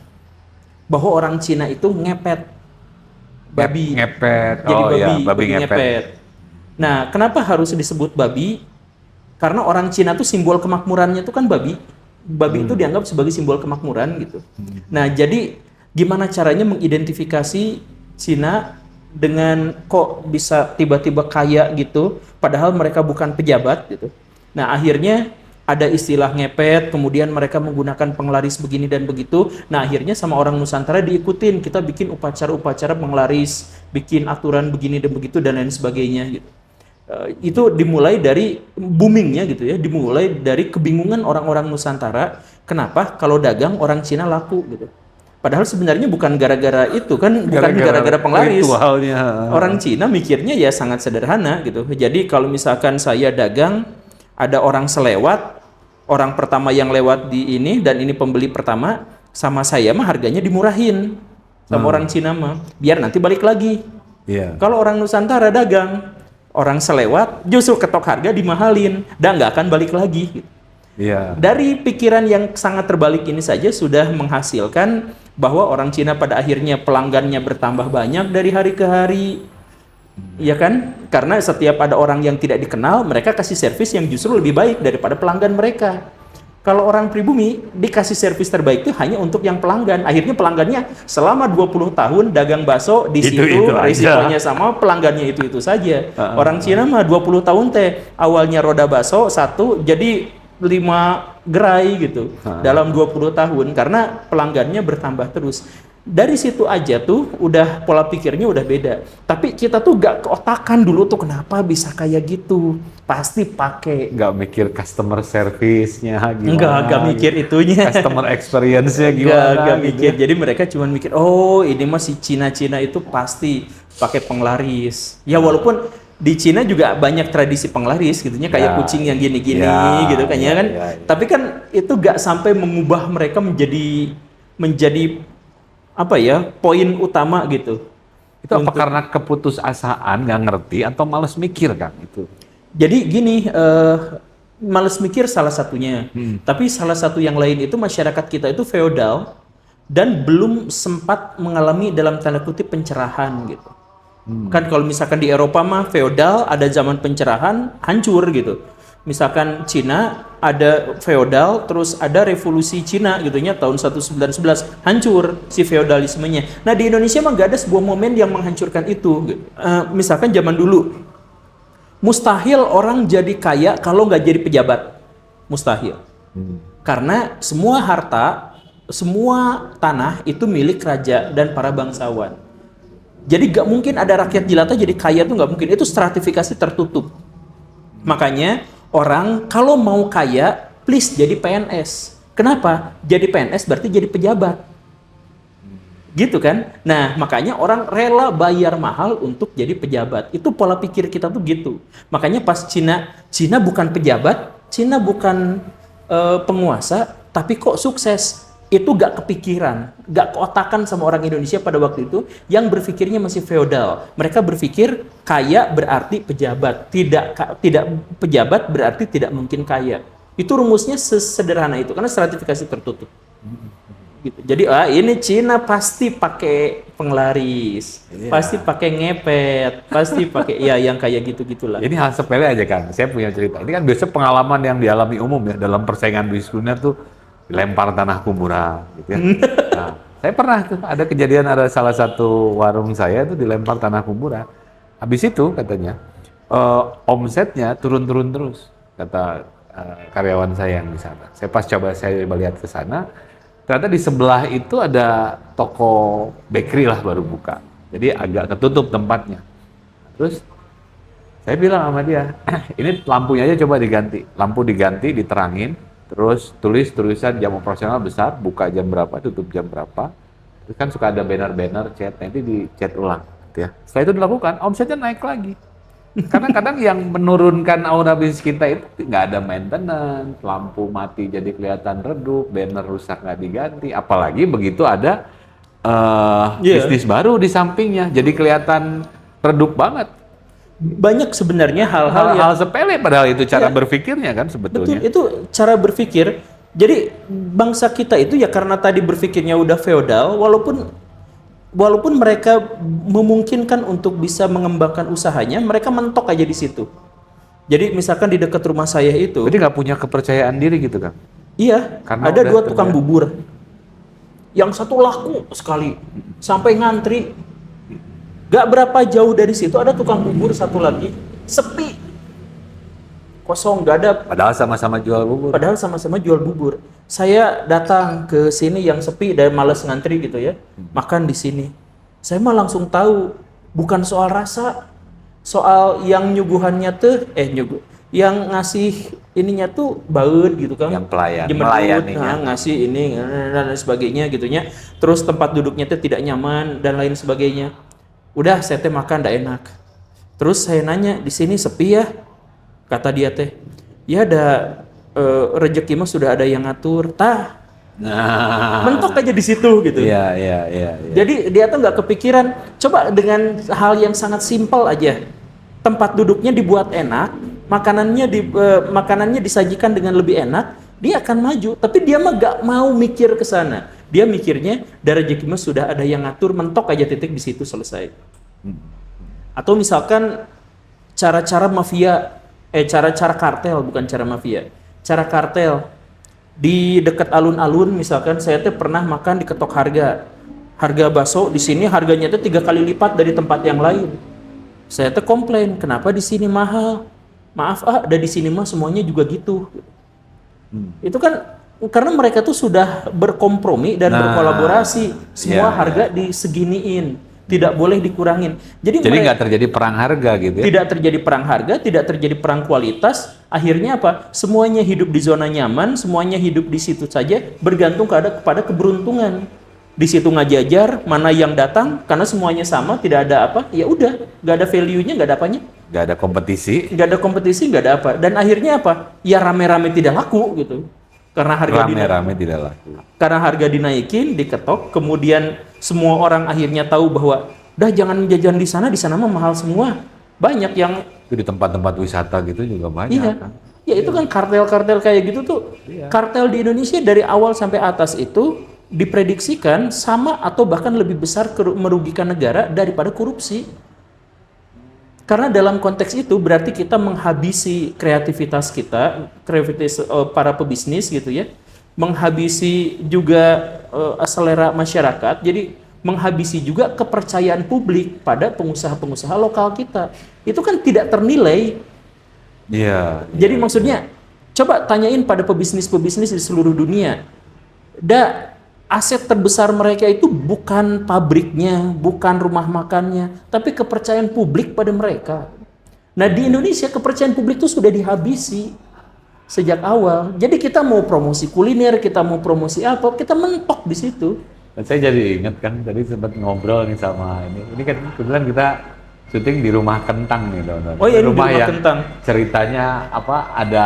bahwa orang Cina itu ngepet. babi. Ngepet. Jadi Oh babi, iya, babi babi ngepet. ngepet. Nah, kenapa harus disebut babi? Karena orang Cina tuh simbol kemakmurannya tuh kan babi. Babi itu dianggap sebagai simbol kemakmuran gitu. Nah, jadi gimana caranya mengidentifikasi Cina dengan kok bisa tiba-tiba kaya gitu, padahal mereka bukan pejabat gitu. Nah, akhirnya ada istilah ngepet, kemudian mereka menggunakan penglaris begini dan begitu. Nah, akhirnya sama orang Nusantara diikutin, kita bikin upacara-upacara penglaris, bikin aturan begini dan begitu dan lain sebagainya gitu. Itu dimulai dari boomingnya gitu ya, dimulai dari kebingungan orang-orang Nusantara, kenapa kalau dagang orang Cina laku gitu. Padahal sebenarnya bukan gara-gara itu kan, bukan gara-gara penglaris. Ritualnya. Orang Cina mikirnya ya sangat sederhana gitu. Jadi kalau misalkan saya dagang, ada orang selewat, orang pertama yang lewat di ini dan ini pembeli pertama, sama saya mah harganya dimurahin sama orang Cina mah, biar nanti balik lagi. Iya. Kalau orang Nusantara dagang, orang selewat justru ketok harga dimahalin dan nggak akan balik lagi. Iya. Dari pikiran yang sangat terbalik ini saja sudah menghasilkan bahwa orang Cina pada akhirnya pelanggannya bertambah banyak dari hari ke hari. Iya kan? Karena setiap ada orang yang tidak dikenal, mereka kasih servis yang justru lebih baik daripada pelanggan mereka. Kalau orang pribumi dikasih servis terbaik itu hanya untuk yang pelanggan. Akhirnya pelanggannya selama 20 tahun dagang bakso di situ risikonya sama, pelanggannya itu saja. Orang Cina mah 20 tahun teh awalnya roda bakso satu jadi 5 gerai gitu dalam 20 tahun karena pelanggannya bertambah terus. Dari situ aja tuh udah pola pikirnya udah beda. Tapi kita tuh gak keotakan dulu tuh kenapa bisa kayak gitu. Pasti pakai. Nggak mikir customer service-nya gimana. Nggak mikir itunya. Customer experience-nya gimana. Nggak gitu. mikir. Jadi mereka cuma mikir, oh ini mah si Cina-Cina itu pasti pakai penglaris. Ya walaupun di Cina juga banyak tradisi penglaris gitunya kayak kucing yang gini-gini gitu kan ya kan. Tapi kan itu gak sampai mengubah mereka menjadi apa ya, poin utama gitu. Itu apa karena keputusasaan, nggak ngerti, atau malas mikir, Kang? Itu. Jadi gini, males mikir salah satunya. Tapi salah satu yang lain itu masyarakat kita itu feodal dan belum sempat mengalami dalam tanda kutip pencerahan gitu. Kan kalau misalkan di Eropa mah feodal, ada zaman pencerahan, hancur gitu. Misalkan Cina ada feodal, terus ada revolusi Cina gitunya tahun 1911, hancur si feodalismenya. Nah di Indonesia mah nggak ada sebuah momen yang menghancurkan itu. Gitu. Misalkan zaman dulu, mustahil orang jadi kaya kalau nggak jadi pejabat, mustahil. Karena semua harta, semua tanah itu milik raja dan para bangsawan. Jadi nggak mungkin ada rakyat jelata jadi kaya tuh nggak mungkin. Itu stratifikasi tertutup. Makanya orang kalau mau kaya, please jadi PNS. Kenapa? Jadi PNS berarti jadi pejabat. Gitu kan? Nah, makanya orang rela bayar mahal untuk jadi pejabat. Itu pola pikir kita tuh gitu. Makanya pas Cina bukan pejabat, Cina bukan penguasa, tapi kok sukses. Itu gak kepikiran, gak keotakan sama orang Indonesia pada waktu itu yang berpikirnya masih feodal. Mereka berpikir kaya berarti pejabat, tidak pejabat berarti tidak mungkin kaya. Itu rumusnya sesederhana itu karena stratifikasi tertutup. Gitu. Jadi ini Cina pasti pakai penglaris, pasti pakai ngepet, pasti pakai ya yang kayak gitu-gitulah. Ini hal sepele aja, Kang. Saya punya cerita. Ini kan biasa pengalaman yang dialami umum ya dalam persaingan bisnis dunia tuh dilempar tanah kuburan gitu ya. Nah, saya pernah tuh ada kejadian, ada salah satu warung saya itu dilempar tanah kuburan. Habis itu katanya omsetnya turun-turun terus, kata karyawan saya yang di sana. Saya pas coba saya lihat ke sana, ternyata di sebelah itu ada toko bakery lah baru buka. Jadi agak ketutup tempatnya. Terus saya bilang sama dia, ini lampunya aja coba diganti. Lampu diganti, diterangin. Terus tulisan jam operasional besar, buka jam berapa, tutup jam berapa. Terus kan suka ada banner-banner chat, nanti dicat ulang. Gitu ya. Setelah itu dilakukan, omsetnya naik lagi. Karena kadang yang menurunkan aura bisnis kita itu nggak ada maintenance, lampu mati jadi kelihatan redup, banner rusak nggak diganti. Apalagi begitu ada bisnis baru di sampingnya, jadi kelihatan redup banget. Banyak sebenarnya hal-hal sepele padahal itu cara berpikirnya kan sebetulnya. Betul, itu cara berpikir. Jadi bangsa kita itu ya karena tadi berpikirnya udah feodal, walaupun walaupun mereka memungkinkan untuk bisa mengembangkan usahanya, mereka mentok aja di situ. Jadi misalkan di dekat rumah saya itu, Jadi nggak punya kepercayaan diri gitu, Kang? iya, Karena ada udah 2 tukang bubur. Yang satu laku sekali, sampai ngantri. Gak berapa jauh dari situ ada tukang bubur satu lagi, sepi. Kosong, gak ada. Padahal sama-sama jual bubur. Padahal sama-sama jual bubur. Saya datang ke sini yang sepi dan males ngantri gitu ya, makan di sini. Saya mah langsung tahu, bukan soal rasa, soal yang nyuguhannya tuh, yang ngasih ininya tuh baut gitu kan. Yang pelayan, Jemput, melayaninya. ngasih ini dan sebagainya gitunya. Terus tempat duduknya tuh tidak nyaman dan lain sebagainya. Udah saya teh makan ndak enak. Terus saya nanya, di sini sepi ya? Kata dia teh, ya ada rezeki mah sudah ada yang ngatur. Nah, Mentok aja di situ gitu. iya. Jadi dia tuh nggak kepikiran. Coba dengan hal yang sangat simpel aja, tempat duduknya dibuat enak, makanannya disajikan dengan lebih enak, dia akan maju. Tapi dia mah nggak mau mikir ke sana. Dia mikirnya dari rezeki mah sudah ada yang ngatur, mentok aja titik di situ selesai. Atau misalkan cara-cara mafia, cara-cara kartel, bukan cara mafia, cara kartel di dekat alun-alun. Misalkan saya tuh pernah makan di Ketok harga bakso di sini harganya tuh 3 kali lipat dari tempat yang lain. Saya tuh komplain, kenapa di sini mahal? Maaf ada di sini mah semuanya juga gitu. Itu kan karena mereka tuh sudah berkompromi dan berkolaborasi, semua harga diseginiin, tidak boleh dikurangin. Jadi nggak terjadi perang harga gitu ya? Tidak terjadi perang harga, tidak terjadi perang kualitas. Akhirnya apa? Semuanya hidup di zona nyaman, semuanya hidup di situ saja, bergantung kepada keberuntungan. Di situ ngajajar mana yang datang, karena semuanya sama, tidak ada apa, ya udah, nggak ada value-nya, nggak ada apanya. Nggak ada kompetisi. Nggak ada kompetisi, nggak ada apa. Dan akhirnya apa? Ya rame-rame tidak laku gitu. Karena harga Rame-rame tidak laku. Karena harga dinaikin, diketok, kemudian semua orang akhirnya tahu bahwa dah jangan jajan di sana mah mahal semua. Banyak yang Itu di tempat-tempat wisata gitu juga banyak. iya. Kan? Ya itu kan kartel-kartel kayak gitu tuh. Kartel di Indonesia dari awal sampai atas itu diprediksikan sama atau bahkan lebih besar merugikan negara daripada korupsi. Karena dalam konteks itu berarti kita menghabisi kreativitas kita, kreativitas para pebisnis gitu ya, menghabisi juga selera masyarakat, jadi menghabisi juga kepercayaan publik pada pengusaha-pengusaha lokal kita. Itu kan tidak ternilai. Iya. Jadi maksudnya, coba tanyain pada pebisnis-pebisnis di seluruh dunia, aset terbesar mereka itu bukan pabriknya, bukan rumah makannya, tapi kepercayaan publik pada mereka. Nah di Indonesia kepercayaan publik itu sudah dihabisi sejak awal. Jadi kita mau promosi kuliner, kita mau promosi apa, kita mentok di situ. Dan saya jadi ingat kan, tadi sempat ngobrol nih sama ini. Ini kan kebetulan kita syuting di Rumah Kentang nih, teman-teman. Oh iya, ini rumah di Rumah yang Kentang. ceritanya ada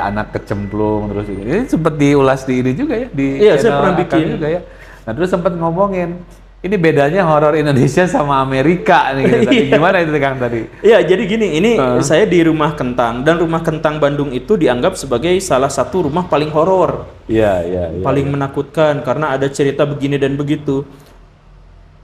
anak kecemplung terus ini sempat diulas di ini juga ya di Iya, saya channel pernah Akang bikin juga ya. Nah terus sempat ngomongin ini bedanya horor Indonesia sama Amerika nih gitu. Tadi gimana itu Kang tadi? Iya, jadi gini, ini saya di Rumah Kentang, dan Rumah Kentang Bandung itu dianggap sebagai salah satu rumah paling horor, Iya. paling menakutkan karena ada cerita begini dan begitu.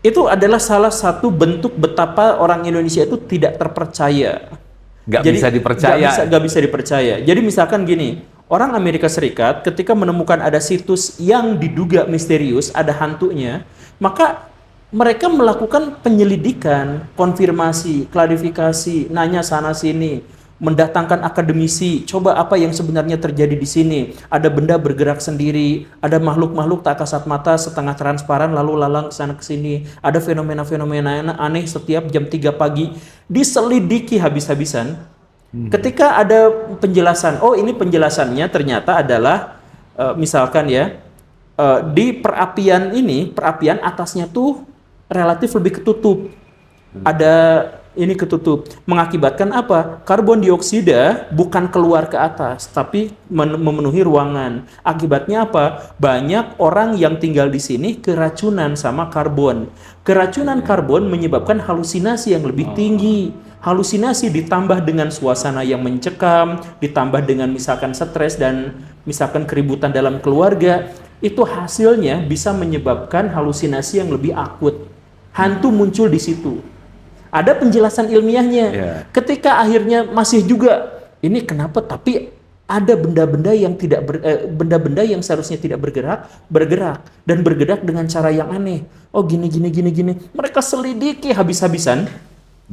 Itu adalah salah satu bentuk betapa orang Indonesia itu tidak terpercaya. Nggak bisa dipercaya. Nggak bisa dipercaya. Jadi misalkan gini, orang Amerika Serikat ketika menemukan ada situs yang diduga misterius, ada hantunya, maka mereka melakukan penyelidikan, konfirmasi, klarifikasi, nanya sana sini, mendatangkan akademisi, coba apa yang sebenarnya terjadi di sini. Ada benda bergerak sendiri, ada makhluk-makhluk tak kasat mata setengah transparan lalu lalang sana ke sini. Ada fenomena-fenomena aneh setiap jam 3 pagi, diselidiki habis-habisan. Ketika ada penjelasan, oh ini penjelasannya ternyata adalah misalkan ya, di perapian atasnya tuh relatif lebih ketutup. Ada ini ketutup, mengakibatkan apa? Karbon dioksida bukan keluar ke atas, tapi memenuhi ruangan. Akibatnya apa? Banyak orang yang tinggal di sini keracunan sama karbon. Keracunan karbon menyebabkan halusinasi yang lebih tinggi. Halusinasi ditambah dengan suasana yang mencekam, ditambah dengan misalkan stres dan misalkan keributan dalam keluarga. itu hasilnya bisa menyebabkan halusinasi yang lebih akut. Hantu muncul di situ. Ada penjelasan ilmiahnya. Ketika akhirnya masih juga, ini kenapa tapi ada benda-benda yang benda-benda yang seharusnya tidak bergerak dan bergerak dengan cara yang aneh. Oh gini. Mereka selidiki habis-habisan.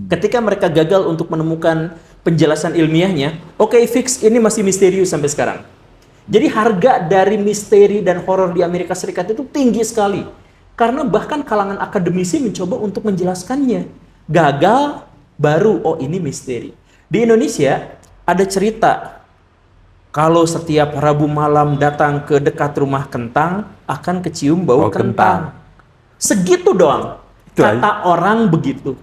Ketika mereka gagal untuk menemukan penjelasan ilmiahnya, oke, fix, ini masih misterius sampai sekarang. Jadi harga dari misteri dan horor di Amerika Serikat itu tinggi sekali. Karena bahkan kalangan akademisi mencoba untuk menjelaskannya. Gagal, baru, oh ini misteri. Di Indonesia ada cerita, kalau setiap Rabu malam datang ke dekat rumah kentang, akan kecium bau kentang. Segitu doang. Kata orang begitu.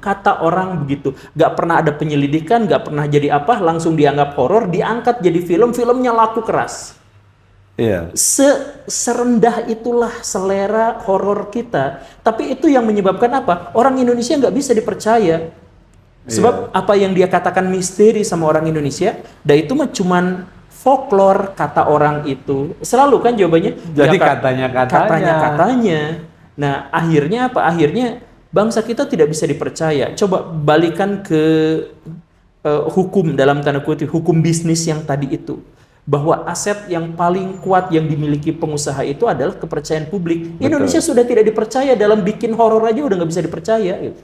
Gak pernah ada penyelidikan, gak pernah jadi apa, langsung dianggap horor, diangkat jadi film, filmnya laku keras. Serendah itulah selera horor kita. Tapi itu yang menyebabkan apa? Orang Indonesia nggak bisa dipercaya. Sebab apa yang dia katakan misteri sama orang Indonesia, dan itu mah cuman folklore kata orang itu. Selalu kan jawabannya. Jadi ya, katanya. Nah akhirnya apa? Akhirnya bangsa kita tidak bisa dipercaya. Coba balikan ke hukum dalam tanda kutip, hukum bisnis yang tadi itu. Bahwa aset yang paling kuat yang dimiliki pengusaha itu adalah kepercayaan publik. Betul. Indonesia sudah tidak dipercaya, dalam bikin horor aja udah nggak bisa dipercaya. Gitu.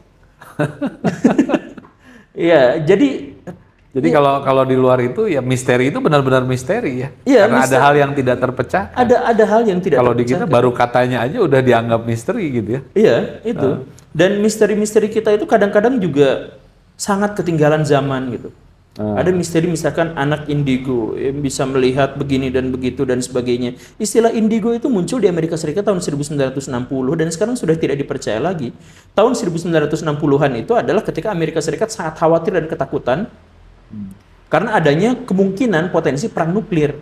Ya, jadi kalau di luar itu ya misteri itu benar-benar misteri ya. Karena ada hal yang tidak terpecahkan. Ada hal yang tidak terpecahkan. Kalau di kita baru katanya aja udah dianggap misteri gitu ya. Iya, itu. Dan misteri-misteri kita itu kadang-kadang juga sangat ketinggalan zaman gitu. Ada misteri misalkan anak indigo yang bisa melihat begini dan begitu dan sebagainya. Istilah indigo itu muncul di Amerika Serikat tahun 1960 dan sekarang sudah tidak dipercaya lagi. Tahun 1960-an itu adalah ketika Amerika Serikat sangat khawatir dan ketakutan karena adanya kemungkinan potensi perang nuklir.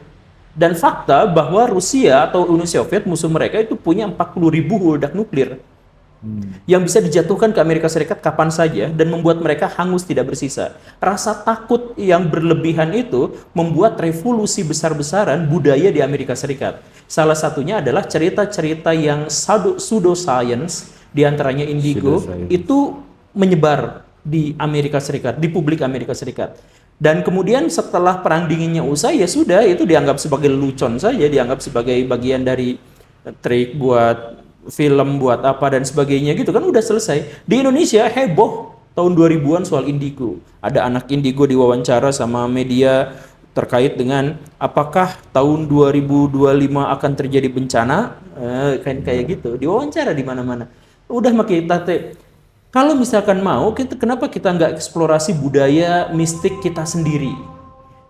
Dan fakta bahwa Rusia atau Uni Soviet, musuh mereka itu punya 40.000 ledak nuklir. Yang bisa dijatuhkan ke Amerika Serikat kapan saja dan membuat mereka hangus tidak bersisa. Rasa takut yang berlebihan itu membuat revolusi besar-besaran budaya di Amerika Serikat. Salah satunya adalah cerita-cerita yang pseudoscience, diantaranya indigo, itu menyebar di Amerika Serikat, di publik Amerika Serikat. Dan kemudian setelah perang dinginnya usai, ya sudah, itu dianggap sebagai lelucon saja, dianggap sebagai bagian dari trik buat film, buat apa dan sebagainya gitu kan, udah selesai. Di Indonesia heboh tahun 2000-an soal indigo. Ada anak indigo diwawancara sama media terkait dengan apakah tahun 2025 akan terjadi bencana, kayak gitu. Diwawancara di mana-mana. Udah makin kita kalau misalkan mau, kenapa kita nggak eksplorasi budaya mistik kita sendiri?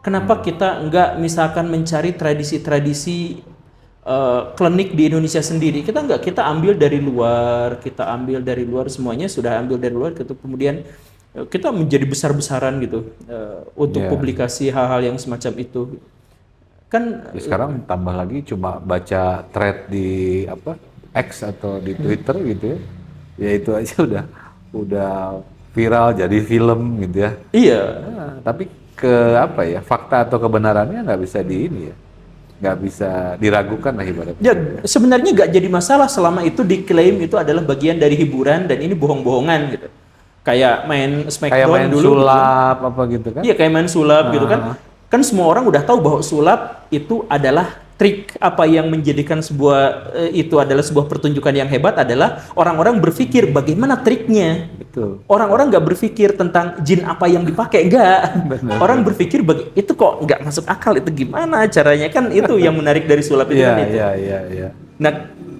Kenapa kita nggak misalkan mencari tradisi-tradisi klinik di Indonesia sendiri? Kita ambil dari luar, semuanya sudah ambil dari luar, kemudian kita menjadi besar-besaran gitu untuk publikasi hal-hal yang semacam itu. Kan sekarang tambah lagi cuma baca thread di X atau di Twitter gitu ya. Ya itu aja udah viral jadi film gitu ya. Iya. Nah, tapi fakta atau kebenarannya nggak bisa nggak bisa diragukan lah ibaratnya. Ya, sebenarnya nggak jadi masalah selama itu diklaim itu adalah bagian dari hiburan dan ini bohong-bohongan gitu. Kayak main Smackdown dulu. Sulap gitu. Apa gitu kan? Iya, kayak main sulap gitu kan. Kan semua orang udah tahu bahwa sulap itu adalah trik. Apa yang menjadikan itu adalah sebuah pertunjukan yang hebat adalah orang-orang berpikir bagaimana triknya. Betul. Orang-orang nggak berpikir tentang jin apa yang dipakai, enggak. Orang berpikir itu kok nggak masuk akal, itu gimana caranya, kan itu yang menarik dari sulap itu kan itu. Iya. Nah,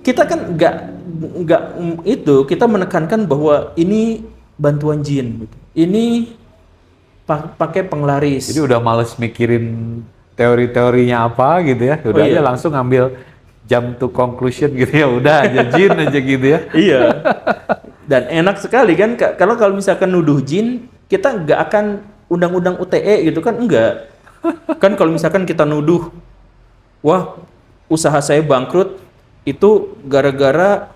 kita kan nggak itu, kita menekankan bahwa ini bantuan jin gitu. Ini pakai penglaris. Jadi udah males mikirin teori-teorinya apa gitu ya. Udah aja langsung ngambil jump to conclusion gitu ya. Udah aja jin aja gitu ya. Iya. Dan enak sekali kan kalau misalkan nuduh jin, kita nggak akan undang-undang UTE gitu kan, enggak. Kan kalau misalkan kita nuduh, wah usaha saya bangkrut itu gara-gara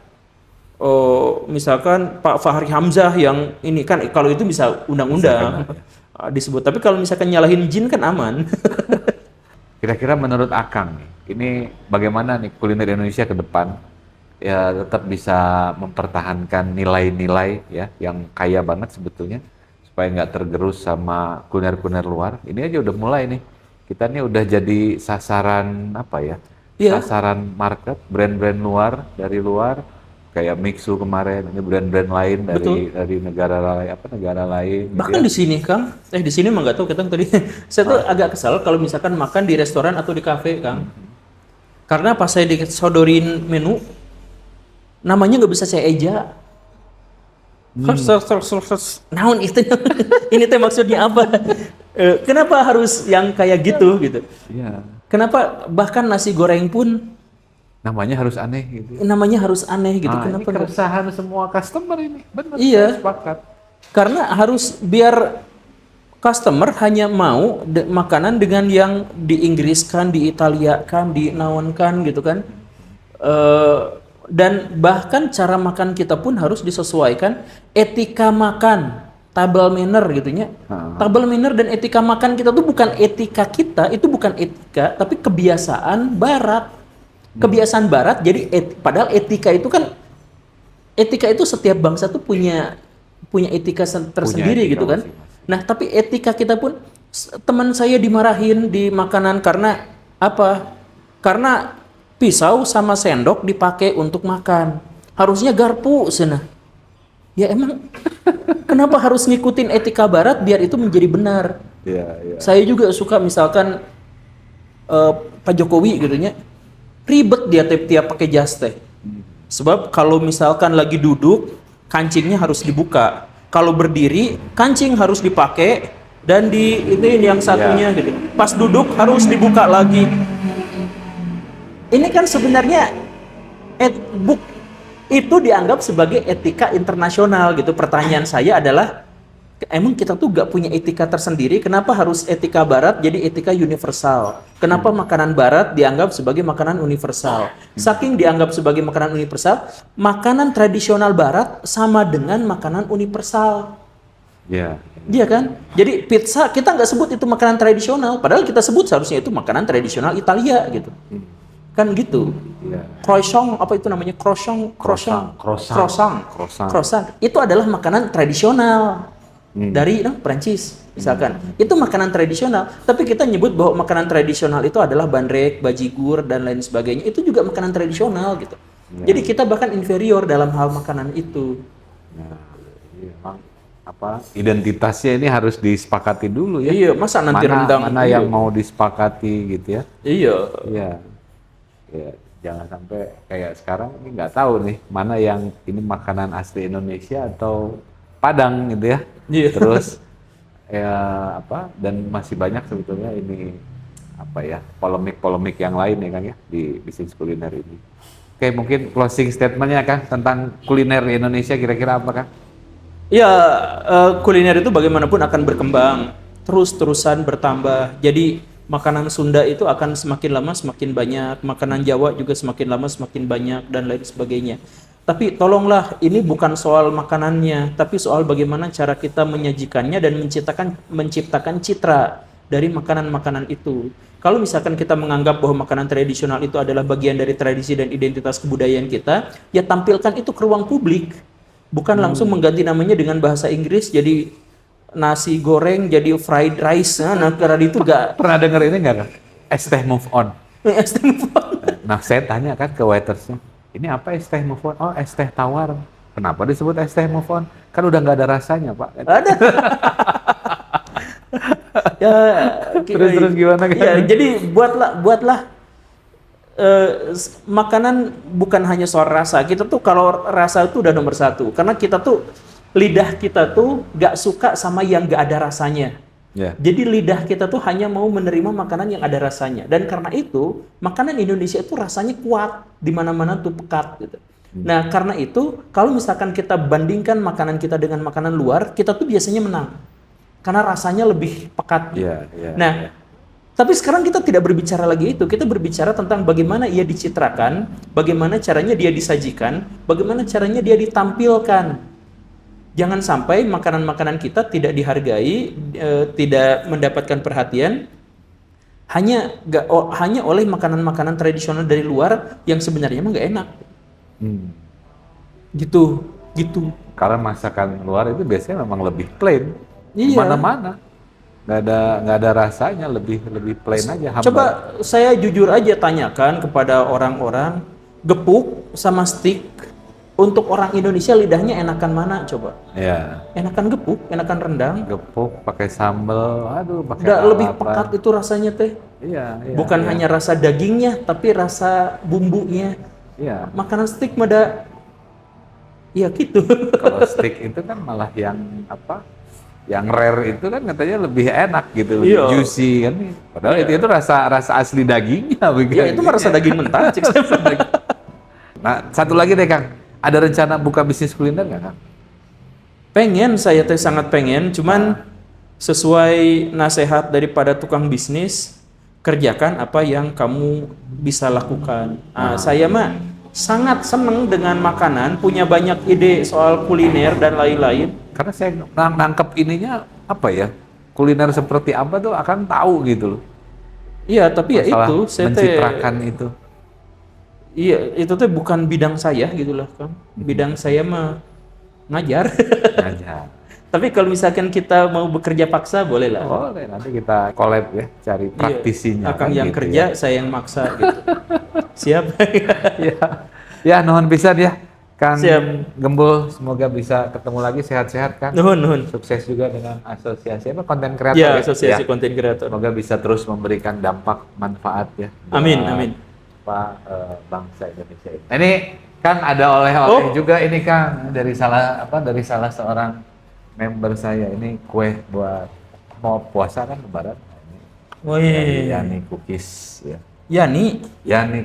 misalkan Pak Fahri Hamzah yang ini kan, kalau itu bisa undang-undang disebut. Tapi kalau misalkan nyalahin jin kan aman. Kira-kira menurut Akang nih, ini bagaimana nih kuliner Indonesia ke depan ya tetap bisa mempertahankan nilai-nilai ya yang kaya banget sebetulnya supaya nggak tergerus sama kuliner-kuliner luar. Ini aja udah mulai nih. Kita nih udah jadi sasaran apa ya? Iya. Sasaran market brand-brand luar dari luar kayak Mixu kemarin, ini brand-brand lain dari negara lain gitu Bahkan ya. di sini Kang, di sini mah nggak tahu kita tadi. Saya tuh agak kesal kalau misalkan makan di restoran atau di kafe Kang. Karena pas saya disodorin menu, namanya nggak bisa saya eja. Naon itu? Ini teh maksudnya apa? Kenapa harus yang kayak gitu gitu? Iya. Kenapa bahkan nasi goreng pun Namanya harus aneh gitu. namanya harus aneh gitu? Nah, Kenapa ini nggak? keresahan semua customer ini. Benar, Iya. saya sepakat. Karena harus biar customer hanya mau makanan dengan yang diinggriskan, diitaliakan, dinaonkan gitu kan. Dan bahkan cara makan kita pun harus disesuaikan etika makan, table manner gitunya. Table manner dan etika makan kita tuh bukan etika kita, itu bukan etika, tapi kebiasaan barat. Kebiasaan barat, jadi padahal etika itu kan, etika itu setiap bangsa tuh punya etika tersendiri etika gitu kan. masing-masing. Nah, tapi etika kita pun teman saya dimarahin di makanan karena apa? Karena pisau sama sendok dipakai untuk makan. Harusnya garpu sana. Ya emang kenapa harus ngikutin etika barat biar itu menjadi benar? Iya, iya. Saya juga suka misalkan Pak Jokowi gitu nya. Ribet dia tiap pakai jas teh. Sebab kalau misalkan lagi duduk, kancingnya harus dibuka. Kalau berdiri, kancing harus dipakai dan di ini yang satunya gitu. Pas duduk harus dibuka lagi. Ini kan sebenarnya itu dianggap sebagai etika internasional gitu. Pertanyaan saya adalah emang kita tuh gak punya etika tersendiri, kenapa harus etika barat jadi etika universal? Kenapa makanan barat dianggap sebagai makanan universal? Saking dianggap sebagai makanan universal, makanan tradisional barat sama dengan makanan universal. Iya. Iya kan? Jadi pizza kita nggak sebut itu makanan tradisional, padahal kita sebut seharusnya itu makanan tradisional Italia gitu. Kan gitu. Iya. Croissant, apa itu namanya? Croissant. Itu adalah makanan tradisional dari Prancis misalkan. Itu makanan tradisional, tapi kita nyebut bahwa makanan tradisional itu adalah bandrek, bajigur dan lain sebagainya. Itu juga makanan tradisional gitu. Jadi kita bahkan inferior dalam hal makanan itu. Nah, iya, emang apa identitasnya ini harus disepakati dulu ya. Iya, masa nanti rendang mana yang mau disepakati gitu ya. Iya. Iya. Ya, jangan sampai kayak sekarang ini nggak tahu nih mana yang ini makanan asli Indonesia atau Padang gitu ya. Iya. Terus ya apa dan masih banyak sebetulnya ini apa ya polemik-polemik yang lain ya Kang ya di bisnis kuliner ini. Oke, mungkin closing statementnya Kang tentang kuliner di Indonesia kira-kira apa Kang? Ya, kuliner itu bagaimanapun akan berkembang, terus-terusan bertambah. Jadi makanan Sunda itu akan semakin lama semakin banyak, makanan Jawa juga semakin lama semakin banyak dan lain sebagainya. Tapi tolonglah, ini bukan soal makanannya, tapi soal bagaimana cara kita menyajikannya dan menciptakan citra dari makanan-makanan itu. Kalau misalkan kita menganggap bahwa makanan tradisional itu adalah bagian dari tradisi dan identitas kebudayaan kita, ya tampilkan itu ke ruang publik. Bukan langsung mengganti namanya dengan bahasa Inggris jadi nasi goreng jadi fried rice. Nah, karena itu gak Pernah dengar ini nggak Kang? Es teh move on. Nah, saya tanya kan ke waitersnya, ini apa es teh move on? Oh, es teh tawar. Kenapa disebut es teh move on? Kan udah nggak ada rasanya, Pak. Ada. Ya, Terus gimana kan? Ya, jadi buatlah makanan bukan hanya soal rasa. Kita tuh kalau rasa itu udah nomor satu. Karena kita tuh lidah kita tuh gak suka sama yang gak ada rasanya. Yeah. Jadi lidah kita tuh hanya mau menerima makanan yang ada rasanya. Dan karena itu makanan Indonesia itu rasanya kuat, di mana-mana tuh pekat gitu. Nah, karena itu kalau misalkan kita bandingkan makanan kita dengan makanan luar, kita tuh biasanya menang. Karena rasanya lebih pekat. Nah, tapi sekarang kita tidak berbicara lagi itu. Kita berbicara tentang bagaimana ia dicitrakan, bagaimana caranya dia disajikan, bagaimana caranya dia ditampilkan. Jangan sampai makanan-makanan kita tidak dihargai, tidak mendapatkan perhatian, hanya oleh makanan-makanan tradisional dari luar yang sebenarnya mah nggak enak. Gitu. Karena masakan luar itu biasanya memang lebih plain. Iya. Mana-mana. Nggak ada rasanya, lebih plain aja. Hambar. Coba saya jujur aja tanyakan kepada orang-orang, gepuk sama steak untuk orang Indonesia lidahnya enakan mana coba? Ya. Enakan gepuk, enakan rendang. Gepuk pakai sambal, aduh pakai Udah lebih lalapan. pekat itu rasanya teh. Iya. Bukan hanya rasa dagingnya, tapi rasa bumbunya. Iya. Makanan steak mada, ya gitu. Kalau steak itu kan malah yang apa? Yang rare itu kan katanya lebih enak gitu, lebih Iya. juicy kan. Padahal itu rasa asli dagingnya. Ya itu mah rasa daging mentah. Cik. Nah, satu lagi deh Kang, ada rencana buka bisnis kuliner nggak Kang? Pengen, saya teh sangat pengen, cuman sesuai nasihat daripada tukang bisnis, kerjakan apa yang kamu bisa lakukan. Saya mah sangat seneng dengan makanan, punya banyak ide soal kuliner dan lain-lain. Karena saya nangkep ininya apa ya, kuliner seperti apa tuh akan tahu gitu loh. Iya, tapi ya Masalah itu saya teh mencitrakan itu. iya, itu teh bukan bidang saya gitu lah, Kang. Bidang saya mah ngajar. Aja. Tapi kalau misalkan kita mau bekerja paksa boleh lah. Boleh, nanti kita collab ya, cari praktisinya. Akang kan yang gitu kerja, ya. saya yang maksa gitu. Siap. Ya, nuhun pisan ya, Kang Siap. Gembul. Semoga bisa ketemu lagi sehat-sehat Kang. Nuhun. Sukses juga dengan asosiasi apa konten kreator Ya, ya. asosiasi Ya. konten kreator. Semoga bisa terus memberikan dampak manfaat ya. Amin, buat amin. Bangsa Indonesia ini. Nah, ini Kang ada oleh-oleh juga ini Kang dari salah seorang member saya, ini kue buat mau puasa kan lebaran. Nah, ini dari Wih. Yani Cookies ya. Yani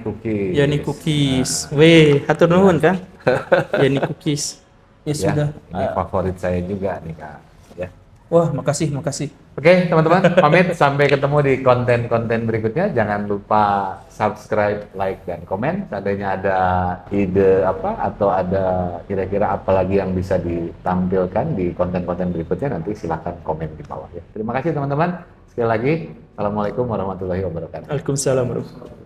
Cookies. Yani Cookies. Weh, hatur nuhun kan? Yani Cookies. Ya Ya, sudah. ini favorit saya juga nih Kang. Ya. Wah, makasih. Oke, teman-teman, pamit sampai ketemu di konten-konten berikutnya. Jangan lupa subscribe, like, dan komen. Seandainya ada ide apa atau ada kira-kira apa lagi yang bisa ditampilkan di konten-konten berikutnya, nanti silahkan komen di bawah ya. Terima kasih teman-teman. Sekali lagi, Assalamualaikum warahmatullahi wabarakatuh. Waalaikumsalam warahmatullahi wabarakatuh.